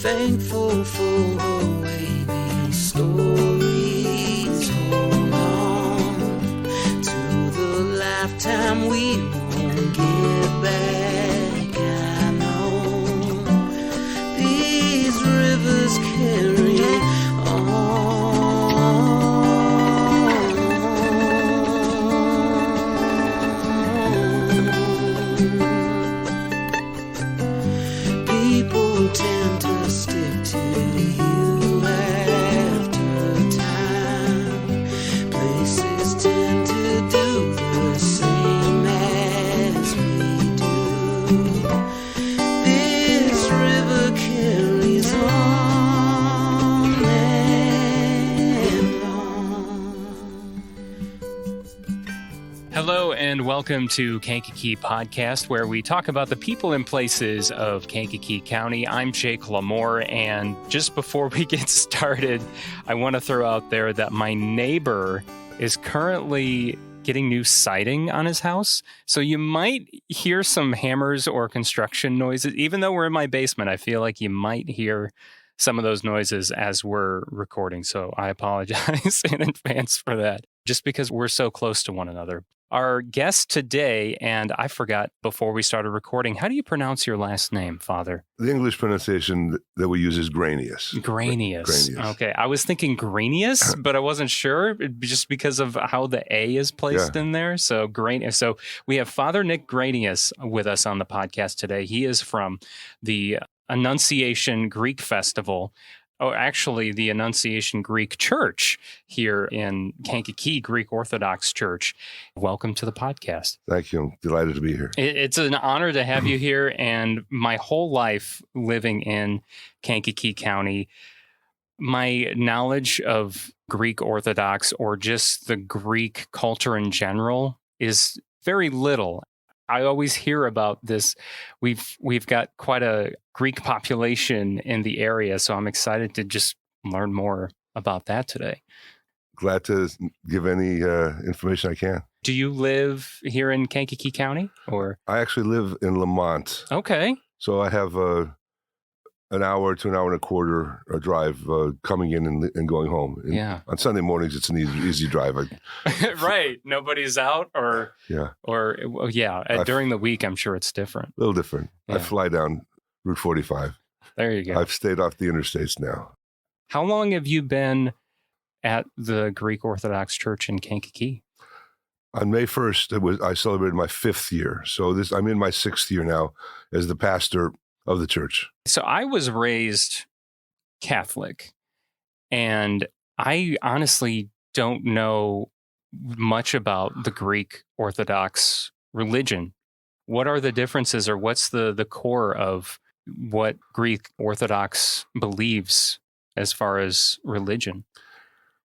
thankful for her wavy stories. Hold on to the lifetime we won't get back. I know these rivers carry on. People tend to stick to you after time. Places tend to do the same as we do. This river carries on and on. Hello and welcome to Kankakee Podcast, where we talk about the people and places of Kankakee County. I'm Jake Lamore, and just before we get started, I want to throw out there that my neighbor is currently getting new siding on his house. So you might hear some hammers or construction noises. Even though we're in my basement, I feel like you might hear some of those noises as we're recording. So I apologize in advance for that, just because we're so close to one another. Our guest today, and I forgot before we started recording, how do you pronounce your last name, Father? The English pronunciation that we use is Greanias. Greanias. Okay. I was thinking Greanias, but I wasn't sure just because of how the A is placed in there. So Greanias. So we have Father Nick Greanias with us on the podcast today. He is from the Annunciation Greek Festival. Oh, actually, the Annunciation Greek Church here in Kankakee Greek Orthodox Church. Welcome to the podcast. Thank you. I'm delighted to be here. It's an honor to have you here. And my whole life living in Kankakee County, my knowledge of Greek Orthodox or just the Greek culture in general is very little. I always hear about this. We've got quite a Greek population in the area, so I'm excited to just learn more about that today. Glad to give any information I can. Do you live here in Kankakee County, or? I actually live in Lamont. Okay. So I have an hour to an hour and a quarter drive coming in and going home. And on Sunday mornings, it's an easy drive. Right. Nobody's out or during the week, I'm sure it's different. A little different. Yeah. I fly down Route 45. There you go. I've stayed off the interstates now. How long have you been at the Greek Orthodox Church in Kankakee? On May 1st, I celebrated my 5th year. So I'm in my 6th year now as the pastor of the church. So I was raised Catholic, and I honestly don't know much about the Greek Orthodox religion. What are the differences, or what's the core of what Greek Orthodox believes as far as religion?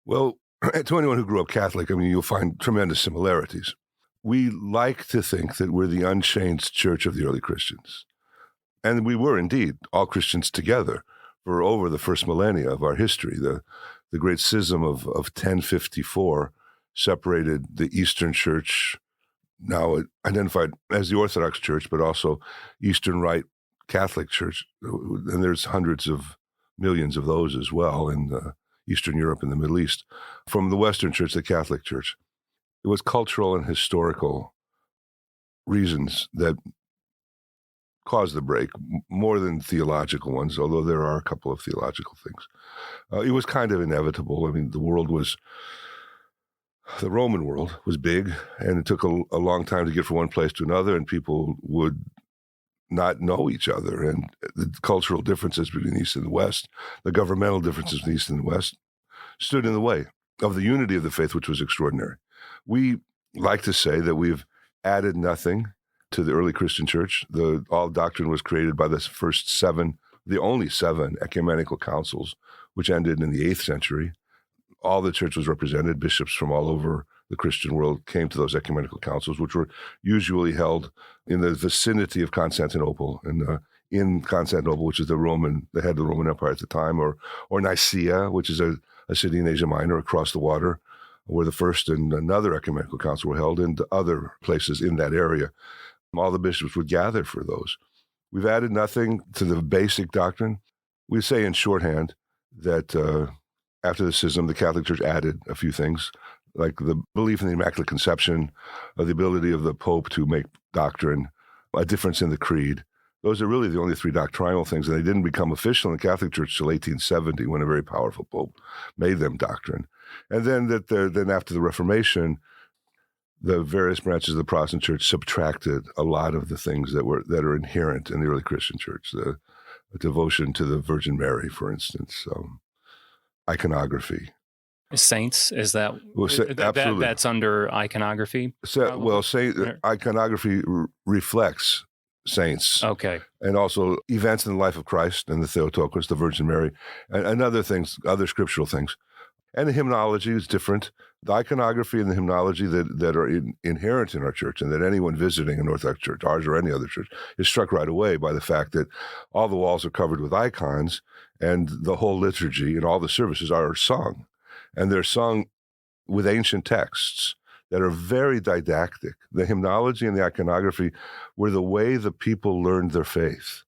Well, to anyone who grew up Catholic, you'll find tremendous similarities. We like to think that we're the unchanged church of the early Christians. And we were indeed all Christians together for over the first millennia of our history. The great schism of 1054 separated the Eastern Church, now identified as the Orthodox Church, but also Eastern Rite Catholic Church. And there's hundreds of millions of those as well in Eastern Europe and the Middle East, from the Western Church, the Catholic Church. It was cultural and historical reasons that caused the break, more than theological ones, although there are a couple of theological things. It was kind of inevitable. The Roman world was big, and it took a long time to get from one place to another, and people would not know each other. And the cultural differences between the East and the West, the governmental differences between the East and the West, stood in the way of the unity of the faith, which was extraordinary. We like to say that we've added nothing to the early Christian church. All doctrine was created by the only 7 ecumenical councils, which ended in the 8th century. All the church was represented. Bishops from all over the Christian world came to those ecumenical councils, which were usually held in the vicinity of Constantinople, and in Constantinople, which is the head of the Roman Empire at the time, or Nicaea, which is a city in Asia Minor across the water, where the first and another ecumenical council were held, and other places in that area. All the bishops would gather for those. We've added nothing to the basic doctrine. We say in shorthand that after the schism, the Catholic Church added a few things, like the belief in the Immaculate Conception, the ability of the Pope to make doctrine, a difference in the creed. Those are really the only three doctrinal things, and they didn't become official in the Catholic Church till 1870, when a very powerful Pope made them doctrine. And then then after the Reformation, the various branches of the Protestant Church subtracted a lot of the things that are inherent in the early Christian Church. The devotion to the Virgin Mary, for instance, iconography. Saints, is that, absolutely. That's under iconography? Iconography reflects saints. Okay. And also events in the life of Christ and the Theotokos, the Virgin Mary, and other things, other scriptural things. And the hymnology is different. The iconography and the hymnology that are inherent in our church, and that anyone visiting an Orthodox church, ours or any other church, is struck right away by the fact that all the walls are covered with icons, and the whole liturgy and all the services are sung. And they're sung with ancient texts that are very didactic. The hymnology and the iconography were the way the people learned their faith,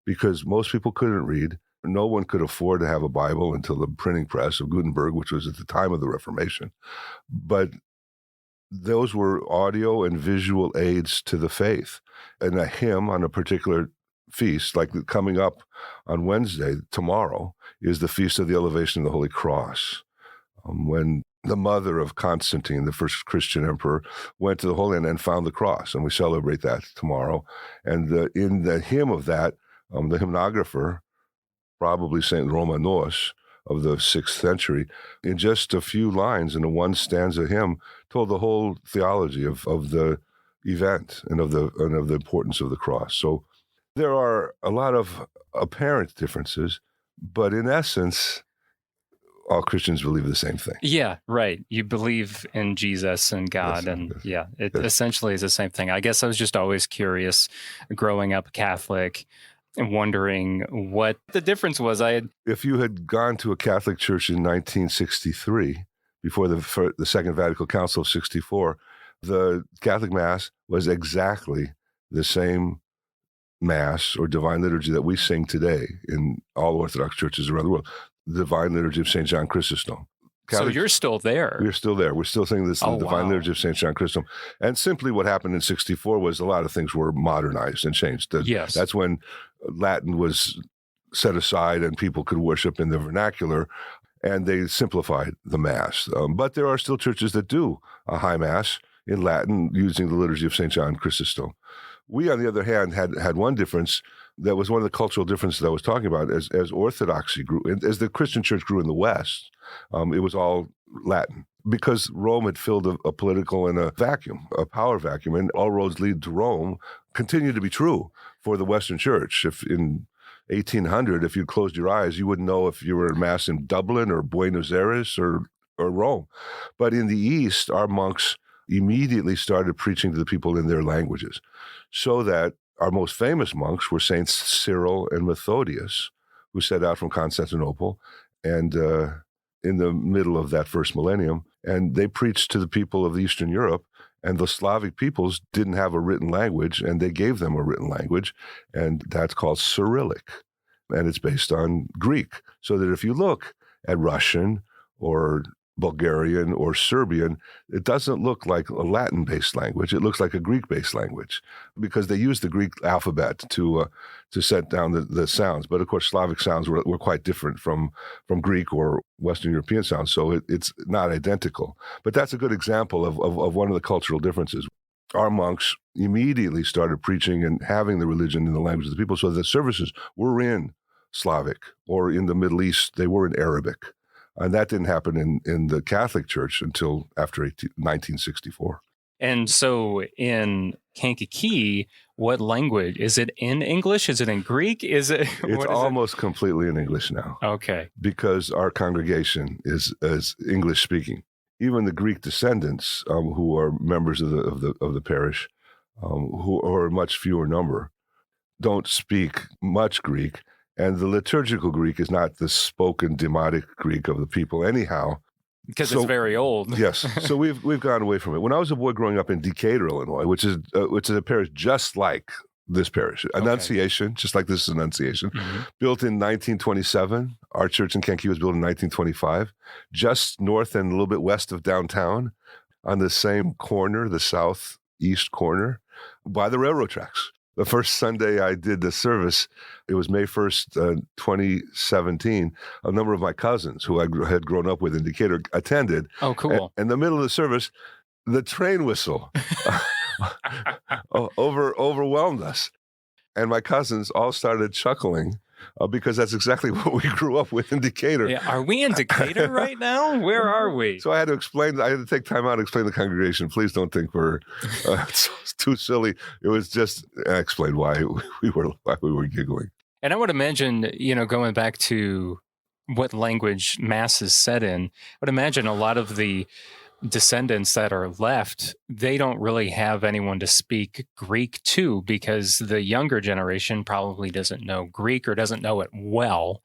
because most people couldn't read. No one could afford to have a Bible until the printing press of Gutenberg, which was at the time of the Reformation. But those were audio and visual aids to the faith. And a hymn on a particular feast, like coming up on Wednesday, tomorrow, is the Feast of the Elevation of the Holy Cross, when the mother of Constantine, the first Christian emperor, went to the Holy Land and found the cross, and we celebrate that tomorrow. And in the hymn of that, the hymnographer, probably St. Romanos of the 6th century, in just a few lines in a one-stanza hymn, told the whole theology of the event and of the importance of the cross. So there are a lot of apparent differences, but in essence, all Christians believe the same thing. Yeah, right. You believe in Jesus and God, it essentially is the same thing. I guess I was just always curious, growing up Catholic, and wondering what the difference was. If you had gone to a Catholic church in 1963, before the Second Vatican Council of 64, the Catholic Mass was exactly the same Mass or Divine Liturgy that we sing today in all Orthodox churches around the world. The Divine Liturgy of St. John Chrysostom. So you're still there. We're still there. We're still singing this Divine Liturgy of St. John Chrysostom. And simply what happened in 64 was a lot of things were modernized and changed. Yes. That's when Latin was set aside and people could worship in the vernacular, and they simplified the Mass. But there are still churches that do a high Mass in Latin using the Liturgy of St. John Chrysostom. We, on the other hand, had one difference that was one of the cultural differences I was talking about. As Orthodoxy grew, as the Christian church grew in the West, it was all Latin, because Rome had filled a political and a vacuum, a power vacuum, and all roads lead to Rome continued to be true for the Western church. If in 1800, if you closed your eyes, you wouldn't know if you were in Mass in Dublin or Buenos Aires or Rome. But in the East, our monks immediately started preaching to the people in their languages, so that our most famous monks were Saints Cyril and Methodius, who set out from Constantinople and in the middle of that first millennium, and they preached to the people of Eastern Europe, and the Slavic peoples didn't have a written language, and they gave them a written language, and that's called Cyrillic, and it's based on Greek. So that if you look at Russian or Bulgarian or Serbian, it doesn't look like a Latin-based language. It looks like a Greek-based language, because they use the Greek alphabet to set down the sounds. But of course, Slavic sounds were quite different from Greek or Western European sounds, so it's not identical. But that's a good example of one of the cultural differences. Our monks immediately started preaching and having the religion in the language of the people, so the services were in Slavic, or in the Middle East, they were in Arabic. And that didn't happen in the Catholic Church until after 1964. And so in Kankakee, what language? Is it in English? Is it in Greek? It's almost completely in English now. Okay. Because our congregation is English speaking. Even the Greek descendants, who are members of the parish, who are much fewer number, don't speak much Greek. And the liturgical Greek is not the spoken demotic Greek of the people anyhow. Because it's very old. Yes. So we've gone away from it. When I was a boy growing up in Decatur, Illinois, which is a parish just like this parish. Annunciation, just like this is Annunciation, Mm-hmm. built in 1927. Our church in Kankakee was built in 1925, just north and a little bit west of downtown, on the same corner, the southeast corner, by the railroad tracks. The first Sunday I did the service, it was May 1st, 2017. A number of my cousins who I had grown up with in Decatur attended. Oh, cool. In the middle of the service, the train whistle overwhelmed us. And my cousins all started chuckling because that's exactly what we grew up with in Decatur. Yeah, are we in Decatur right now? Where are we? So I had to take time out to explain to the congregation, please don't think we're it's too silly. It was just, I explained why we were giggling. And I would imagine, going back to what language Mass is said in, I would imagine a lot of the descendants that are left, they don't really have anyone to speak Greek to, because the younger generation probably doesn't know Greek or doesn't know it well.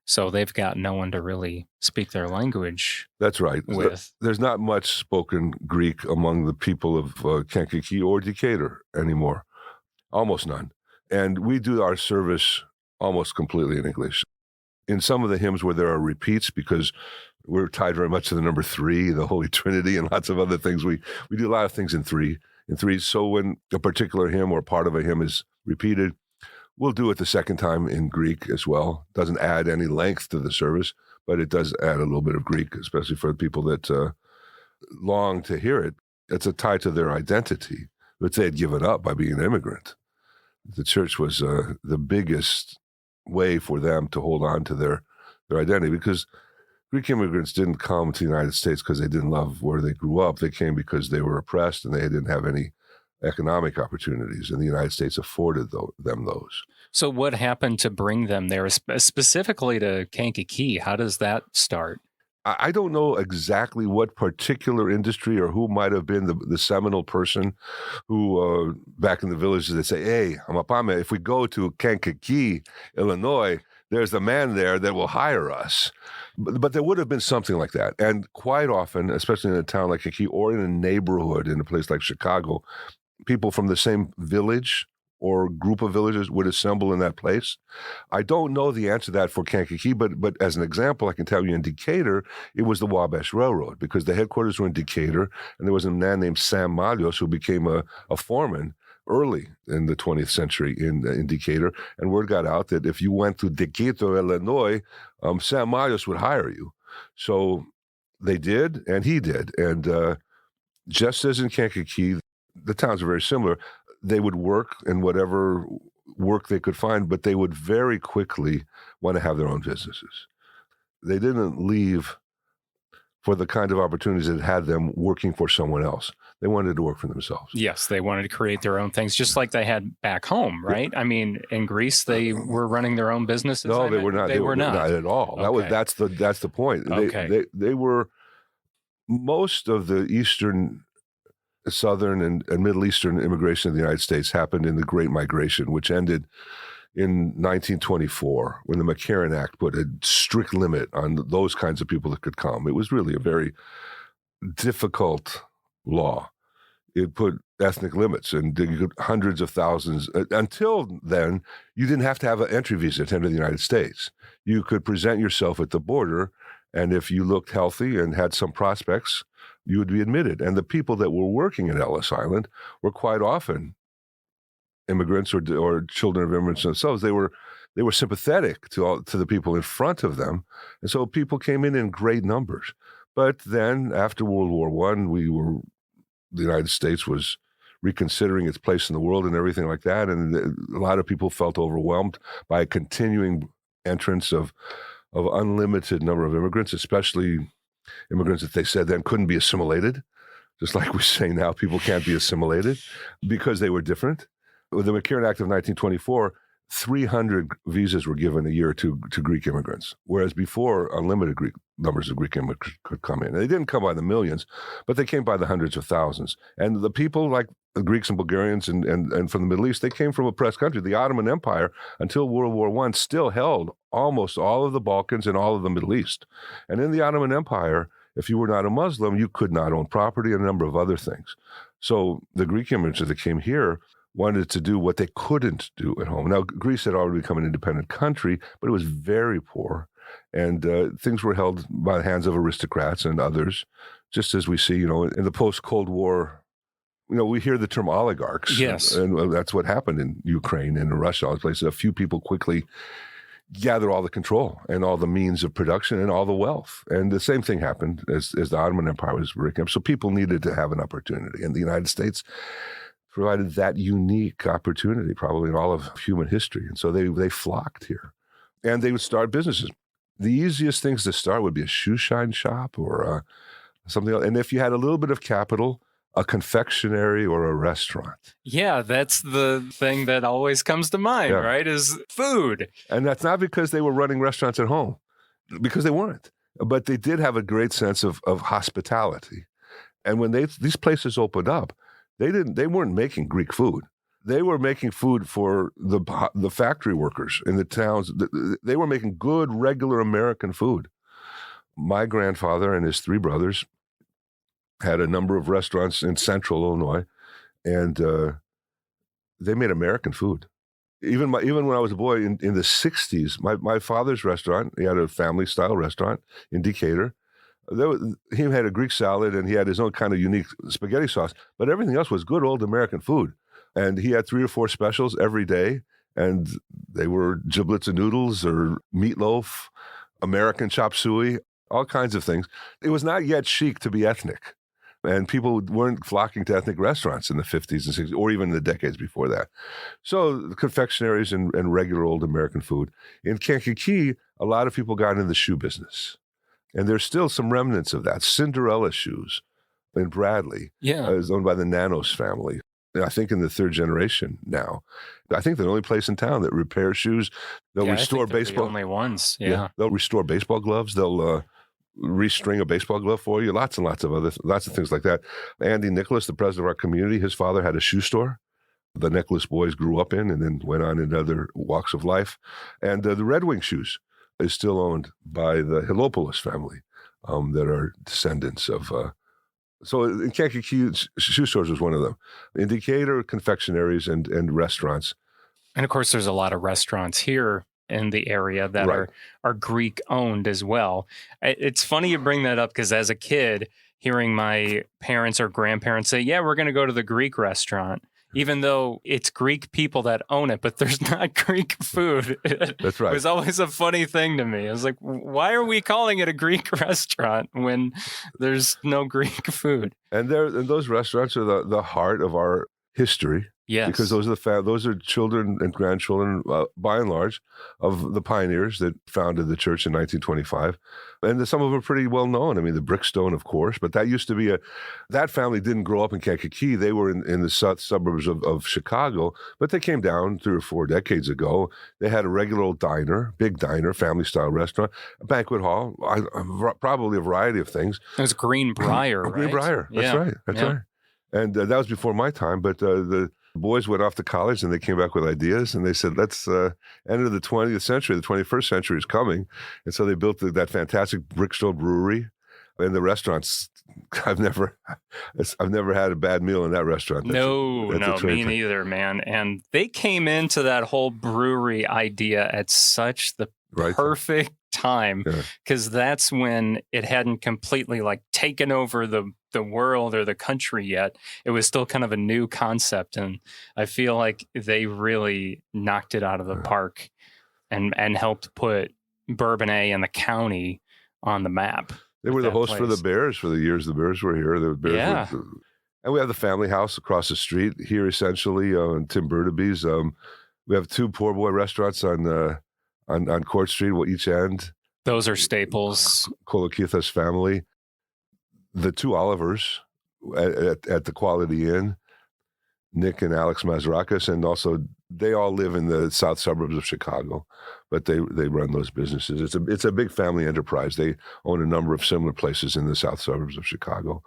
So they've got no one to really speak their language. That's right. With. There's not much spoken Greek among the people of Kankakee or Decatur anymore. Almost none. And we do our service almost completely in English. In some of the hymns where there are repeats, because we're tied very much to the number 3, the Holy Trinity, and lots of other things. We do a lot of things in three. So when a particular hymn or part of a hymn is repeated, we'll do it the second time in Greek as well. Doesn't add any length to the service, but it does add a little bit of Greek, especially for the people that long to hear it. It's a tie to their identity, which they had given up by being an immigrant. The church was the biggest way for them to hold on to their identity, because Greek immigrants didn't come to the United States because they didn't love where they grew up. They came because they were oppressed and they didn't have any economic opportunities, and the United States afforded them those. So what happened to bring them there, specifically to Kankakee? How does that start? I don't know exactly what particular industry or who might have been the seminal person who, back in the villages, they say, hey, Amapame, if we go to Kankakee, Illinois, there's a man there that will hire us. But there would have been something like that. And quite often, especially in a town like Kankakee or in a neighborhood in a place like Chicago, people from the same village or group of villages would assemble in that place. I don't know the answer to that for Kankakee, but as an example, I can tell you in Decatur, it was the Wabash Railroad, because the headquarters were in Decatur, and there was a man named Sam Malios who became a foreman early in the 20th century in Decatur, and word got out that if you went to Decatur, Illinois, Sam Malios would hire you. So they did, and he did. And just as in Kankakee, the towns are very similar. They would work in whatever work they could find, but they would very quickly want to have their own businesses. They didn't leave for the kind of opportunities that had them working for someone else. They wanted to work for themselves. Yes, they wanted to create their own things, just like they had back home, right? I mean, in Greece, they were running their own businesses. No, they were not. They were not at all. Okay. That's the point. Okay. They were, most of the Eastern, Southern, and Middle Eastern immigration in the United States happened in the Great Migration, which ended in 1924, when the McCarran Act put a strict limit on those kinds of people that could come. It was really a very difficult law. It put ethnic limits, and hundreds of thousands. Until then, you didn't have to have an entry visa to enter the United States. You could present yourself at the border, and if you looked healthy and had some prospects, you would be admitted. And the people that were working at Ellis Island were quite often immigrants or children of immigrants themselves. They were sympathetic to the people in front of them, and so people came in great numbers. But then, after World War I, the United States was reconsidering its place in the world and everything like that, and a lot of people felt overwhelmed by a continuing entrance of unlimited number of immigrants, especially immigrants that they said then couldn't be assimilated, just like we say now, people can't be assimilated because they were different. With the McCarran Act of 1924, 300 visas were given a year to Greek immigrants, whereas before, unlimited numbers of Greek immigrants could come in. And they didn't come by the millions, but they came by the hundreds of thousands. And the people like the Greeks and Bulgarians and from the Middle East, they came from oppressed countries. The Ottoman Empire, until World War I, still held almost all of the Balkans and all of the Middle East. And in the Ottoman Empire, if you were not a Muslim, you could not own property and a number of other things. So the Greek immigrants that came here wanted to do what they couldn't do at home. Now, Greece had already become an independent country, but it was very poor. And things were held by the hands of aristocrats and others, just as we see, in the post-Cold War. We hear the term oligarchs. Yes. And that's what happened in Ukraine and in Russia, all these places. A few people quickly gather all the control and all the means of production and all the wealth. And the same thing happened as the Ottoman Empire was breaking up. So people needed to have an opportunity. And the United States provided that unique opportunity probably in all of human history. And so they flocked here. And they would start businesses. The easiest things to start would be a shoe shine shop or something else. And if you had a little bit of capital, a confectionery or a restaurant. Yeah, that's the thing that always comes to mind, right? Is food. And that's not because they were running restaurants at home, because they weren't. But they did have a great sense of hospitality. And when these places opened up, they weren't making Greek food. They were making food for the factory workers in the towns. They were making good, regular American food. My grandfather and his three brothers had a number of restaurants in central Illinois, and they made American food. Even when I was a boy in the 60s, my father's restaurant, he had a family-style restaurant in Decatur. He had a Greek salad, and he had his own kind of unique spaghetti sauce, but everything else was good old American food. And he had 3 or 4 specials every day, and they were giblets and noodles or meatloaf, American chop suey, all kinds of things. It was not yet chic to be ethnic. And people weren't flocking to ethnic restaurants in the 50s and 60s, or even the decades before that. So the confectionaries and regular old American food. In Kankakee, a lot of people got into the shoe business. And there's still some remnants of that. Cinderella shoes in Bradley is owned by the Nanos family. I think in the 3rd generation now. I think they're the only place in town that repairs shoes. They'll restore baseball. The only ones, yeah. They'll restore baseball gloves. They'll restring a baseball glove for you. Lots and lots of things like that. Andy Nicholas, the president of our community, his father had a shoe store. The Nicholas boys grew up in and then went on into other walks of life. And the Red Wing shoes is still owned by the Hilopoulos family that are descendants of... So in Kankakee, shoe stores was one of them. In Decatur, confectionaries and restaurants. And of course, there's a lot of restaurants here in the area that are Greek owned as well. It's funny you bring that up because as a kid, hearing my parents or grandparents say, yeah, we're going to go to the Greek restaurant, even though it's Greek people that own it, but there's not Greek food. That's right. It was always a funny thing to me. I was like, why are we calling it a Greek restaurant when there's no Greek food? And those restaurants are the heart of our history. Yes. Because those are children and grandchildren, by and large, of the pioneers that founded the church in 1925. And some of them are pretty well known. I mean, the Brickstone, of course, but that used to be that family didn't grow up in Kankakee. They were in the south suburbs of Chicago, but they came down 3 or 4 decades ago. They had a regular old diner, big diner, family-style restaurant, a banquet hall, probably a variety of things. It was Greenbrier, right? Greenbrier, that's right. That's right. And that was before my time, but the boys went off to college and they came back with ideas and they said, let's enter the 20th century. The 21st century is coming. And so they built that fantastic Brickstone brewery and the restaurants. I've never had a bad meal in that restaurant. No, me neither, man. And they came into that whole brewery idea at such the perfect time because that's when it hadn't completely taken over the world or the country yet. It was still kind of a new concept, and I feel like they really knocked it out of the park and helped put Bourbonnais and the county on the map. They were the host for the Bears for the years the Bears were here. The Bears and we have the family house across the street here, essentially, in Tim Burnaby's. We have 2 poor boy restaurants on Court Street, each end. Those are staples. Kolokithas family. The 2 Olivers at the Quality Inn, Nick and Alex Mazarakis, and also they all live in the south suburbs of Chicago, but they run those businesses. It's a big family enterprise. They own a number of similar places in the south suburbs of Chicago.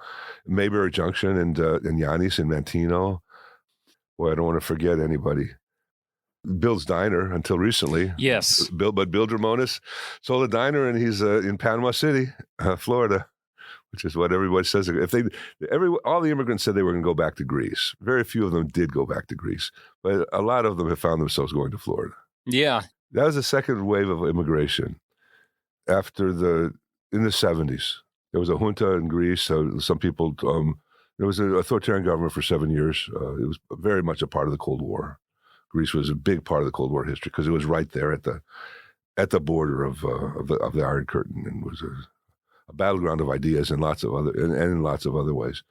Mayberry Junction and Yannis and Mantino. Boy, I don't want to forget anybody. Bill's Diner until recently. Yes. Bill Dramonis sold a diner, and he's in Panama City, Florida. which is what everybody says. All the immigrants said they were going to go back to Greece. Very few of them did go back to Greece, but a lot of them have found themselves going to Florida. Yeah. That was the second wave of immigration in the 70s. There was a junta in Greece. Some people, there was an authoritarian government for 7 years. It was very much a part of the Cold War. Greece was a big part of the Cold War history because it was right there at the border of the Iron Curtain, and was a battleground of ideas in lots of other ways.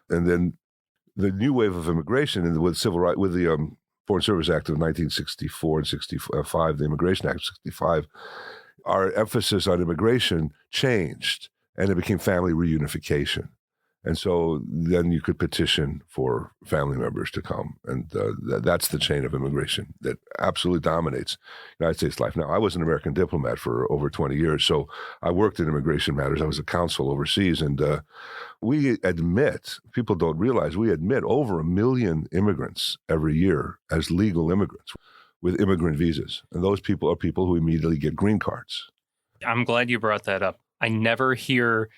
And then the new wave of immigration with civil rights, with the Foreign Service Act of 1964 and 65, the Immigration Act of 65, our emphasis on immigration changed, and it became family reunification. And so then you could petition for family members to come. And that's the chain of immigration that absolutely dominates United States life. Now, I was an American diplomat for over 20 years, so I worked in immigration matters. I was a consul overseas. And people don't realize, we admit over 1 million immigrants every year as legal immigrants with immigrant visas. And those people are people who immediately get green cards. I'm glad you brought that up. I never hear,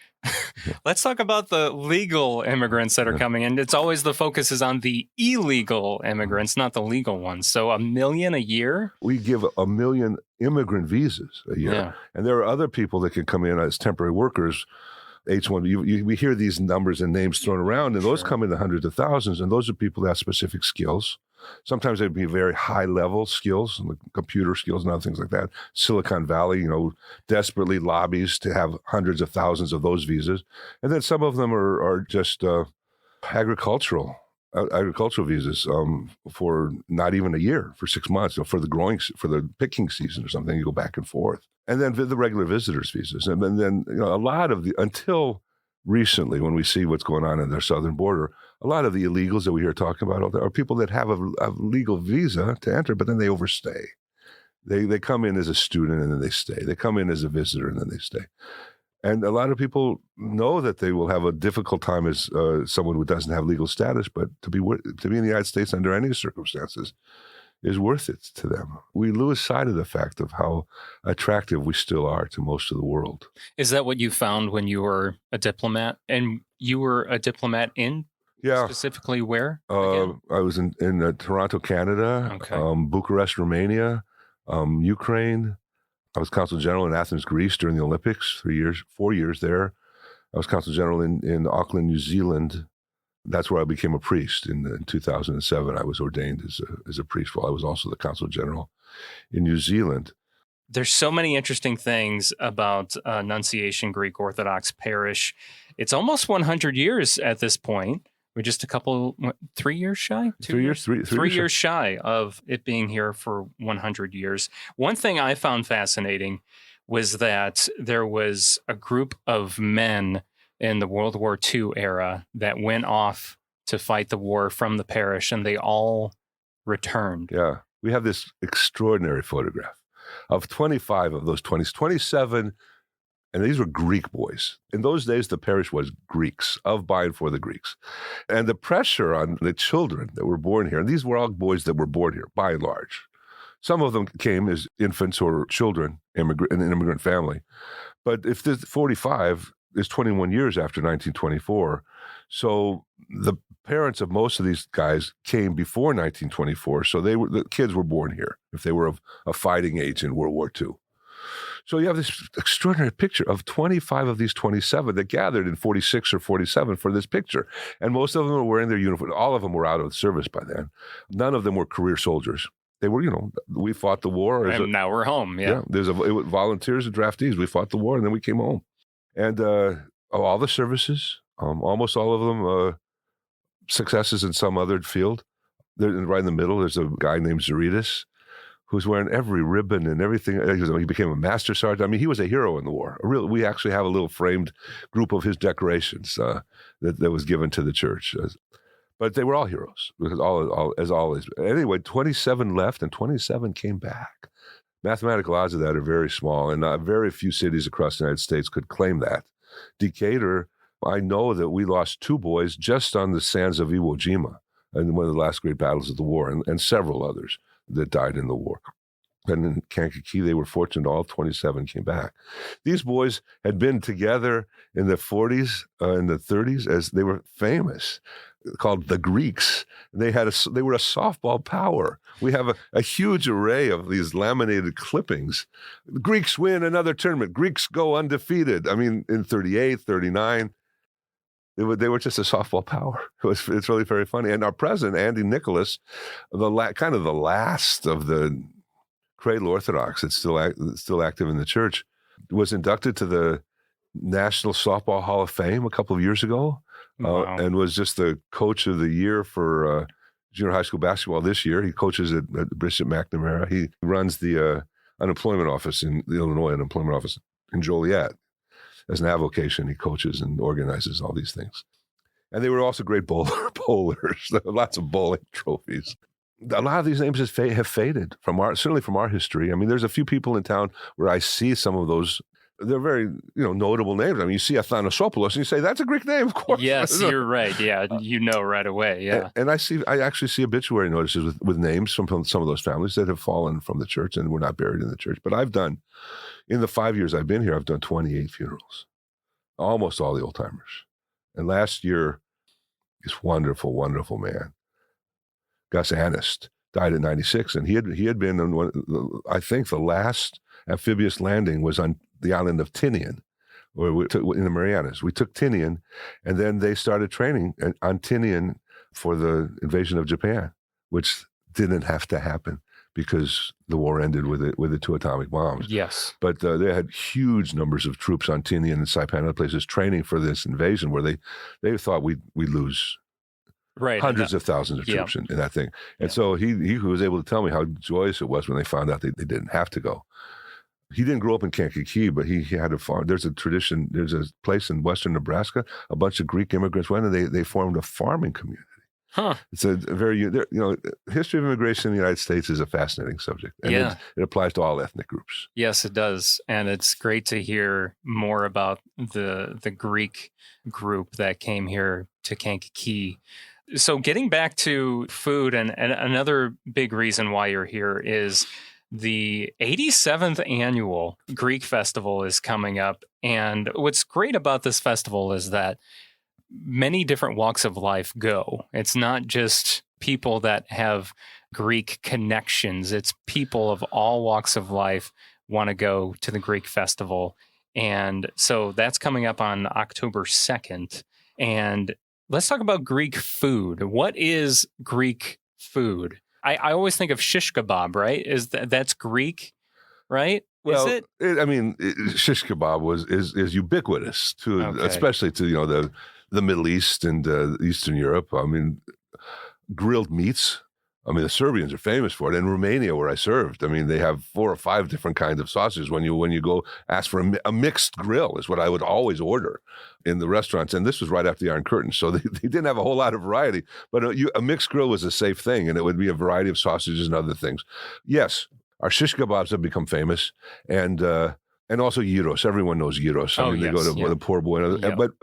let's talk about the legal immigrants that are coming in. It's always the focus is on the illegal immigrants, not the legal ones. So 1 million a year? We give 1 million immigrant visas a year. Yeah. And there are other people that can come in as temporary workers, H-1. We hear these numbers and names thrown around, and those come in the hundreds of thousands, and those are people that have specific skills. Sometimes they'd be very high-level skills, like computer skills and other things like that. Silicon Valley, desperately lobbies to have hundreds of thousands of those visas. And then some of them are just agricultural visas for not even a year, for 6 months, for the picking season or something. You go back and forth. And then the regular visitors visas. And then a lot of until recently, when we see what's going on in their southern border, a lot of the illegals that we hear talking about are people that have a legal visa to enter, but then they overstay. They come in as a student and then they stay. They come in as a visitor and then they stay. And a lot of people know that they will have a difficult time as someone who doesn't have legal status, but to be in the United States under any circumstances is worth it to them. We lose sight of the fact of how attractive we still are to most of the world. Is that what you found when you were a diplomat? And you were a diplomat in specifically where? I was in Toronto, Canada, Bucharest, Romania, Ukraine. I was consul general in Athens, Greece during the Olympics, 4 years there. I was consul general in Auckland, New Zealand. That's where I became a priest in 2007. I was ordained as a priest while I was also the consul general in New Zealand. There's so many interesting things about Annunciation Greek Orthodox Parish. It's almost 100 years at this point. We're just 3 years shy? 2 years? Three years shy of it being here for 100 years. One thing I found fascinating was that there was a group of men in the World War II era that went off to fight the war from the parish, and they all returned. Yeah. We have this extraordinary photograph of 25 of those 27, and these were Greek boys. In those days, the parish was Greeks, of, by, and for the Greeks. And the pressure on the children that were born here, and these were all boys that were born here, by and large. Some of them came as infants or children in an immigrant family. But if this 45 is 21 years after 1924, so the parents of most of these guys came before 1924, so the kids were born here if they were of a fighting age in World War II. So you have this extraordinary picture of 25 of these 27 that gathered in 46 or 47 for this picture. And most of them were wearing their uniform. All of them were out of service by then. None of them were career soldiers. They were, we fought the war. And now we're home, yeah. There's volunteers and draftees. We fought the war, and then we came home. And all the services, almost all of them, successes in some other field. Right in the middle, there's a guy named Zaritas, who's wearing every ribbon and everything. He became a master sergeant. I mean, he was a hero in the war. We actually have a little framed group of his decorations that was given to the church. But they were all heroes, because as always. Anyway, 27 left and 27 came back. Mathematical odds of that are very small, and very few cities across the United States could claim that. Decatur, I know that we lost 2 boys just on the sands of Iwo Jima in one of the last great battles of the war, and several others that died in the war. And in Kankakee, they were fortunate all 27 came back. These boys had been together in the 40s, in the 30s, as they were famous, called the Greeks. They were a softball power. We have a huge array of these laminated clippings. The Greeks win another tournament. Greeks go undefeated. I mean, in 38, 39. They were just a softball power. It's really very funny. And our president, Andy Nicholas, kind of the last of the Cradle Orthodox that's still active in the church, was inducted to the National Softball Hall of Fame a couple of years ago, and was just the coach of the year for junior high school basketball this year. He coaches at Bishop McNamara. He runs the unemployment office in the Illinois unemployment office in Joliet. As an avocation, he coaches and organizes all these things. And they were also great bowlers, lots of bowling trophies. A lot of these names have faded certainly from our history. I mean, there's a few people in town where I see some of those. They're very, notable names. I mean, you see Athanasopoulos and you say, that's a Greek name, of course. Yes, you're right. Yeah, right away. Yeah. And I actually see obituary notices with names from some of those families that have fallen from the church and were not buried in the church. But in the 5 years I've been here, I've done 28 funerals, almost all the old timers. And last year, this wonderful, wonderful man, Gus Anist, died at 96, and he had been on I think the last amphibious landing was on the island of Tinian, in the Marianas. We took Tinian, and then they started training on Tinian for the invasion of Japan, which didn't have to happen because the war ended with the 2 atomic bombs. Yes. But they had huge numbers of troops on Tinian and Saipan and other places training for this invasion where they thought we'd lose hundreds of thousands of troops in that thing. And so he was able to tell me how joyous it was when they found out they didn't have to go. He didn't grow up in Kankakee, but he had a farm. There's a tradition. There's a place in western Nebraska. A bunch of Greek immigrants went, and they formed a farming community. Huh. It's a very, history of immigration in the United States is a fascinating subject. And it applies to all ethnic groups. Yes, it does. And it's great to hear more about the Greek group that came here to Kankakee. So getting back to food, and another big reason why you're here is the 87th annual Greek festival is coming up. And what's great about this festival is that many different walks of life go. It's not just people that have Greek connections. It's people of all walks of life want to go to the Greek festival. And so that's coming up on October 2nd. And let's talk about Greek food. What is Greek food? I always think of shish kebab, right? That's Greek, right? Well, is it? Shish kebab is ubiquitous especially to the Middle East and Eastern Europe. I mean, grilled meats. I mean, the Serbians are famous for it. In Romania, where I served, I mean, they have 4 or 5 different kinds of sausages. When you go ask for a mixed grill is what I would always order in the restaurants. And this was right after the Iron Curtain, so they didn't have a whole lot of variety. But a mixed grill was a safe thing, and it would be a variety of sausages and other things. Yes, our shish kebabs have become famous, and also gyros. Everyone knows gyros. They go to the poor boy.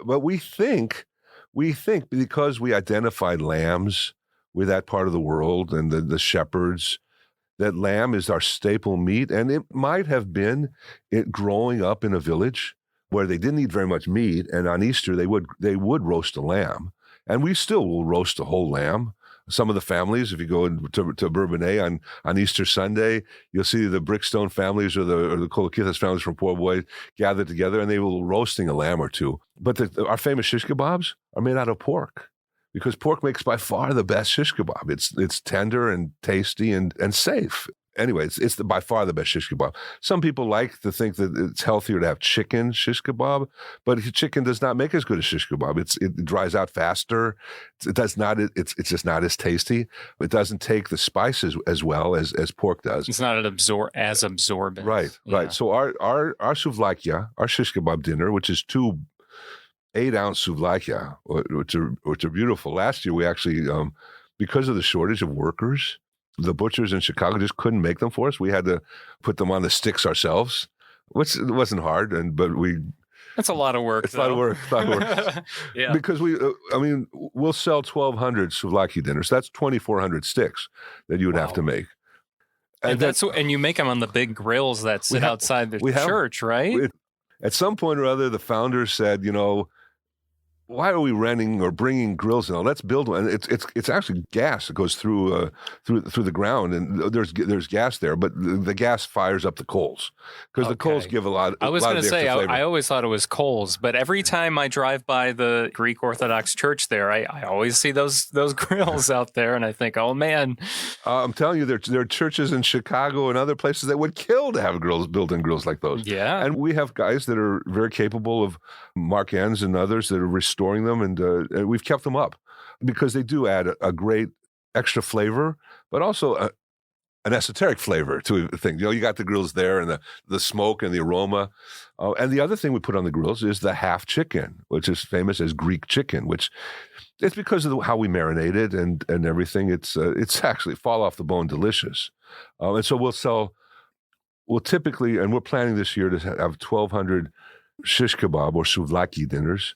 But we think because we identified lambs with that part of the world and the shepherds, that lamb is our staple meat. And it might have been it growing up in a village where they didn't eat very much meat, and on Easter they would roast a lamb, and we still will roast a whole lamb. Some of the families, if you go to Bourbonnais on Easter Sunday, you'll see the Brickstone families or the Kolokithas families from Poor Boy gathered together, and they will roasting a lamb or two. But our famous shish kebabs are made out of pork, because pork makes by far the best shish kebab. It's tender and tasty and safe. Anyway, it's by far the best shish kebab. Some people like to think that it's healthier to have chicken shish kebab, but chicken does not make as good as shish kebab. It dries out faster. It's just not as tasty. It doesn't take the spices as well as pork does. It's not as absorbent. Right. So our souvlakia, our shish kebab dinner, which is 2 8-ounce souvlakia, which are beautiful. Last year we actually, because of the shortage of workers, the butchers in Chicago just couldn't make them for us. We had to put them on the sticks ourselves, which wasn't hard, but that's a lot of work. It's a lot of work. Yeah. Because we'll sell 1,200 souvlaki dinners. That's 2,400 sticks that you would have to make. And you make them on the big grills that sit outside the church, right? At some point or other, the founders said, why are we renting or bringing grills now? Let's build one. And it's actually gas that goes through the ground, and there's gas there, but the gas fires up the coals because the coals give a lot. I was going to say I always thought it was coals, but every time I drive by the Greek Orthodox Church there, I always see those grills out there, and I think, oh man, I'm telling you, there are churches in Chicago and other places that would kill to have built-in grills like those. Yeah, and we have guys that are very capable of Mark Enns and others that are restoring them, and we've kept them up because they do add a great extra flavor, but also an esoteric flavor to things. You got the grills there and the smoke and the aroma. And the other thing we put on the grills is the half chicken, which is famous as Greek chicken, which it's because of how we marinate it and everything. It's actually fall off the bone delicious. And so we'll typically, and we're planning this year to have 1,200 shish kebab or souvlaki dinners,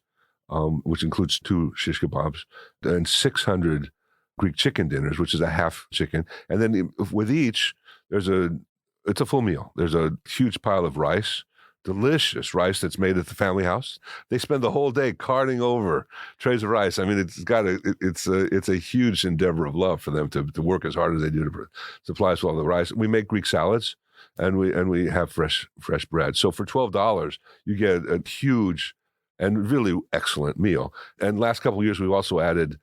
which includes 2 shish kebabs, and 600 Greek chicken dinners, which is a half chicken. And then with each, it's a full meal. There's a huge pile of rice, delicious rice that's made at the family house. They spend the whole day carting over trays of rice. I mean, it's a huge endeavor of love for them to work as hard as they do to supply us with all the rice. We make Greek salads, and we have fresh bread. So for $12, you get a huge and really excellent meal. And last couple of years, we've also added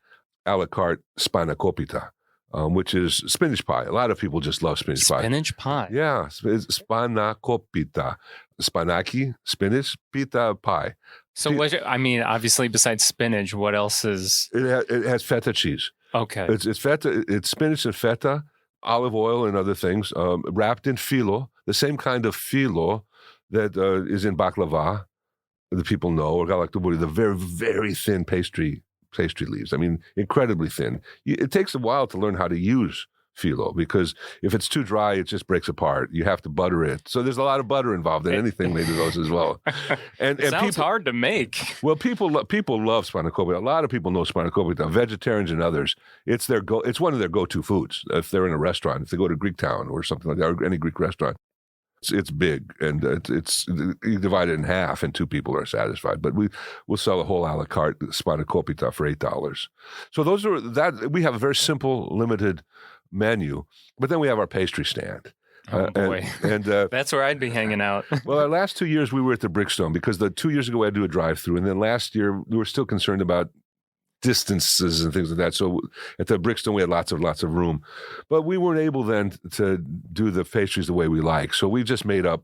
a la carte spanakopita, which is spinach pie. A lot of people just love spinach pie. Spinach pie? Yeah, spanakopita. Spanaki, spinach, pita, pie. So obviously besides spinach, what else is? It has feta cheese. Okay. It's feta. It's spinach and feta, olive oil and other things, wrapped in phyllo, the same kind of phyllo that is in baklava. The people know, or galaktoburi, the very, very thin pastry leaves. I mean, incredibly thin. It takes a while to learn how to use phyllo because if it's too dry, it just breaks apart. You have to butter it. So there's a lot of butter involved in anything made of those as well. And sounds hard to make. Well, people love spanakopita. A lot of people know spanakopita, vegetarians and others. It's one of their go-to foods. If they're in a restaurant, if they go to Greektown or something like that, or any Greek restaurant. It's big, and it's you divide it in half, and 2 people are satisfied. But we'll sell a whole a la carte spanakopita for $8. So we have a very simple, limited menu. But then we have our pastry stand. Oh boy, and that's where I'd be hanging out. Well, our last 2 years we were at the Brickstone because the 2 years ago we had to do a drive-through, and then last year we were still concerned about distances and things like that. So at the Brickstone, we had lots of room. But we weren't able then to do the pastries the way we like. So we just made up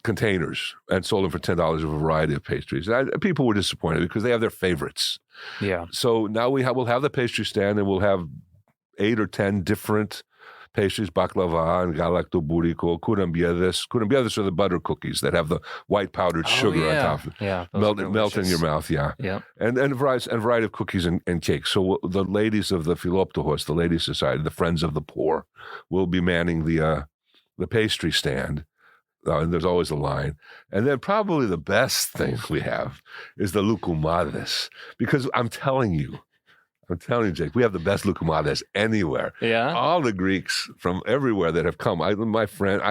containers and sold them for $10 of a variety of pastries. People were disappointed because they have their favorites. Yeah. So now we'll have the pastry stand, and we'll have 8 or 10 different pastries, baklava and galaktoburiko, kurambiedes. Kurambiedes are the butter cookies that have the white powdered sugar on top of it. Yeah, melt in your mouth, yeah. And a variety of cookies and cakes. So the ladies of the Philoptochos, the Ladies Society, the Friends of the Poor, will be manning the pastry stand. And there's always a line. And then probably the best thing we have is the lukumades. Because I'm telling you, Jake, we have the best lukumades anywhere. Yeah. All the Greeks from everywhere that have come. I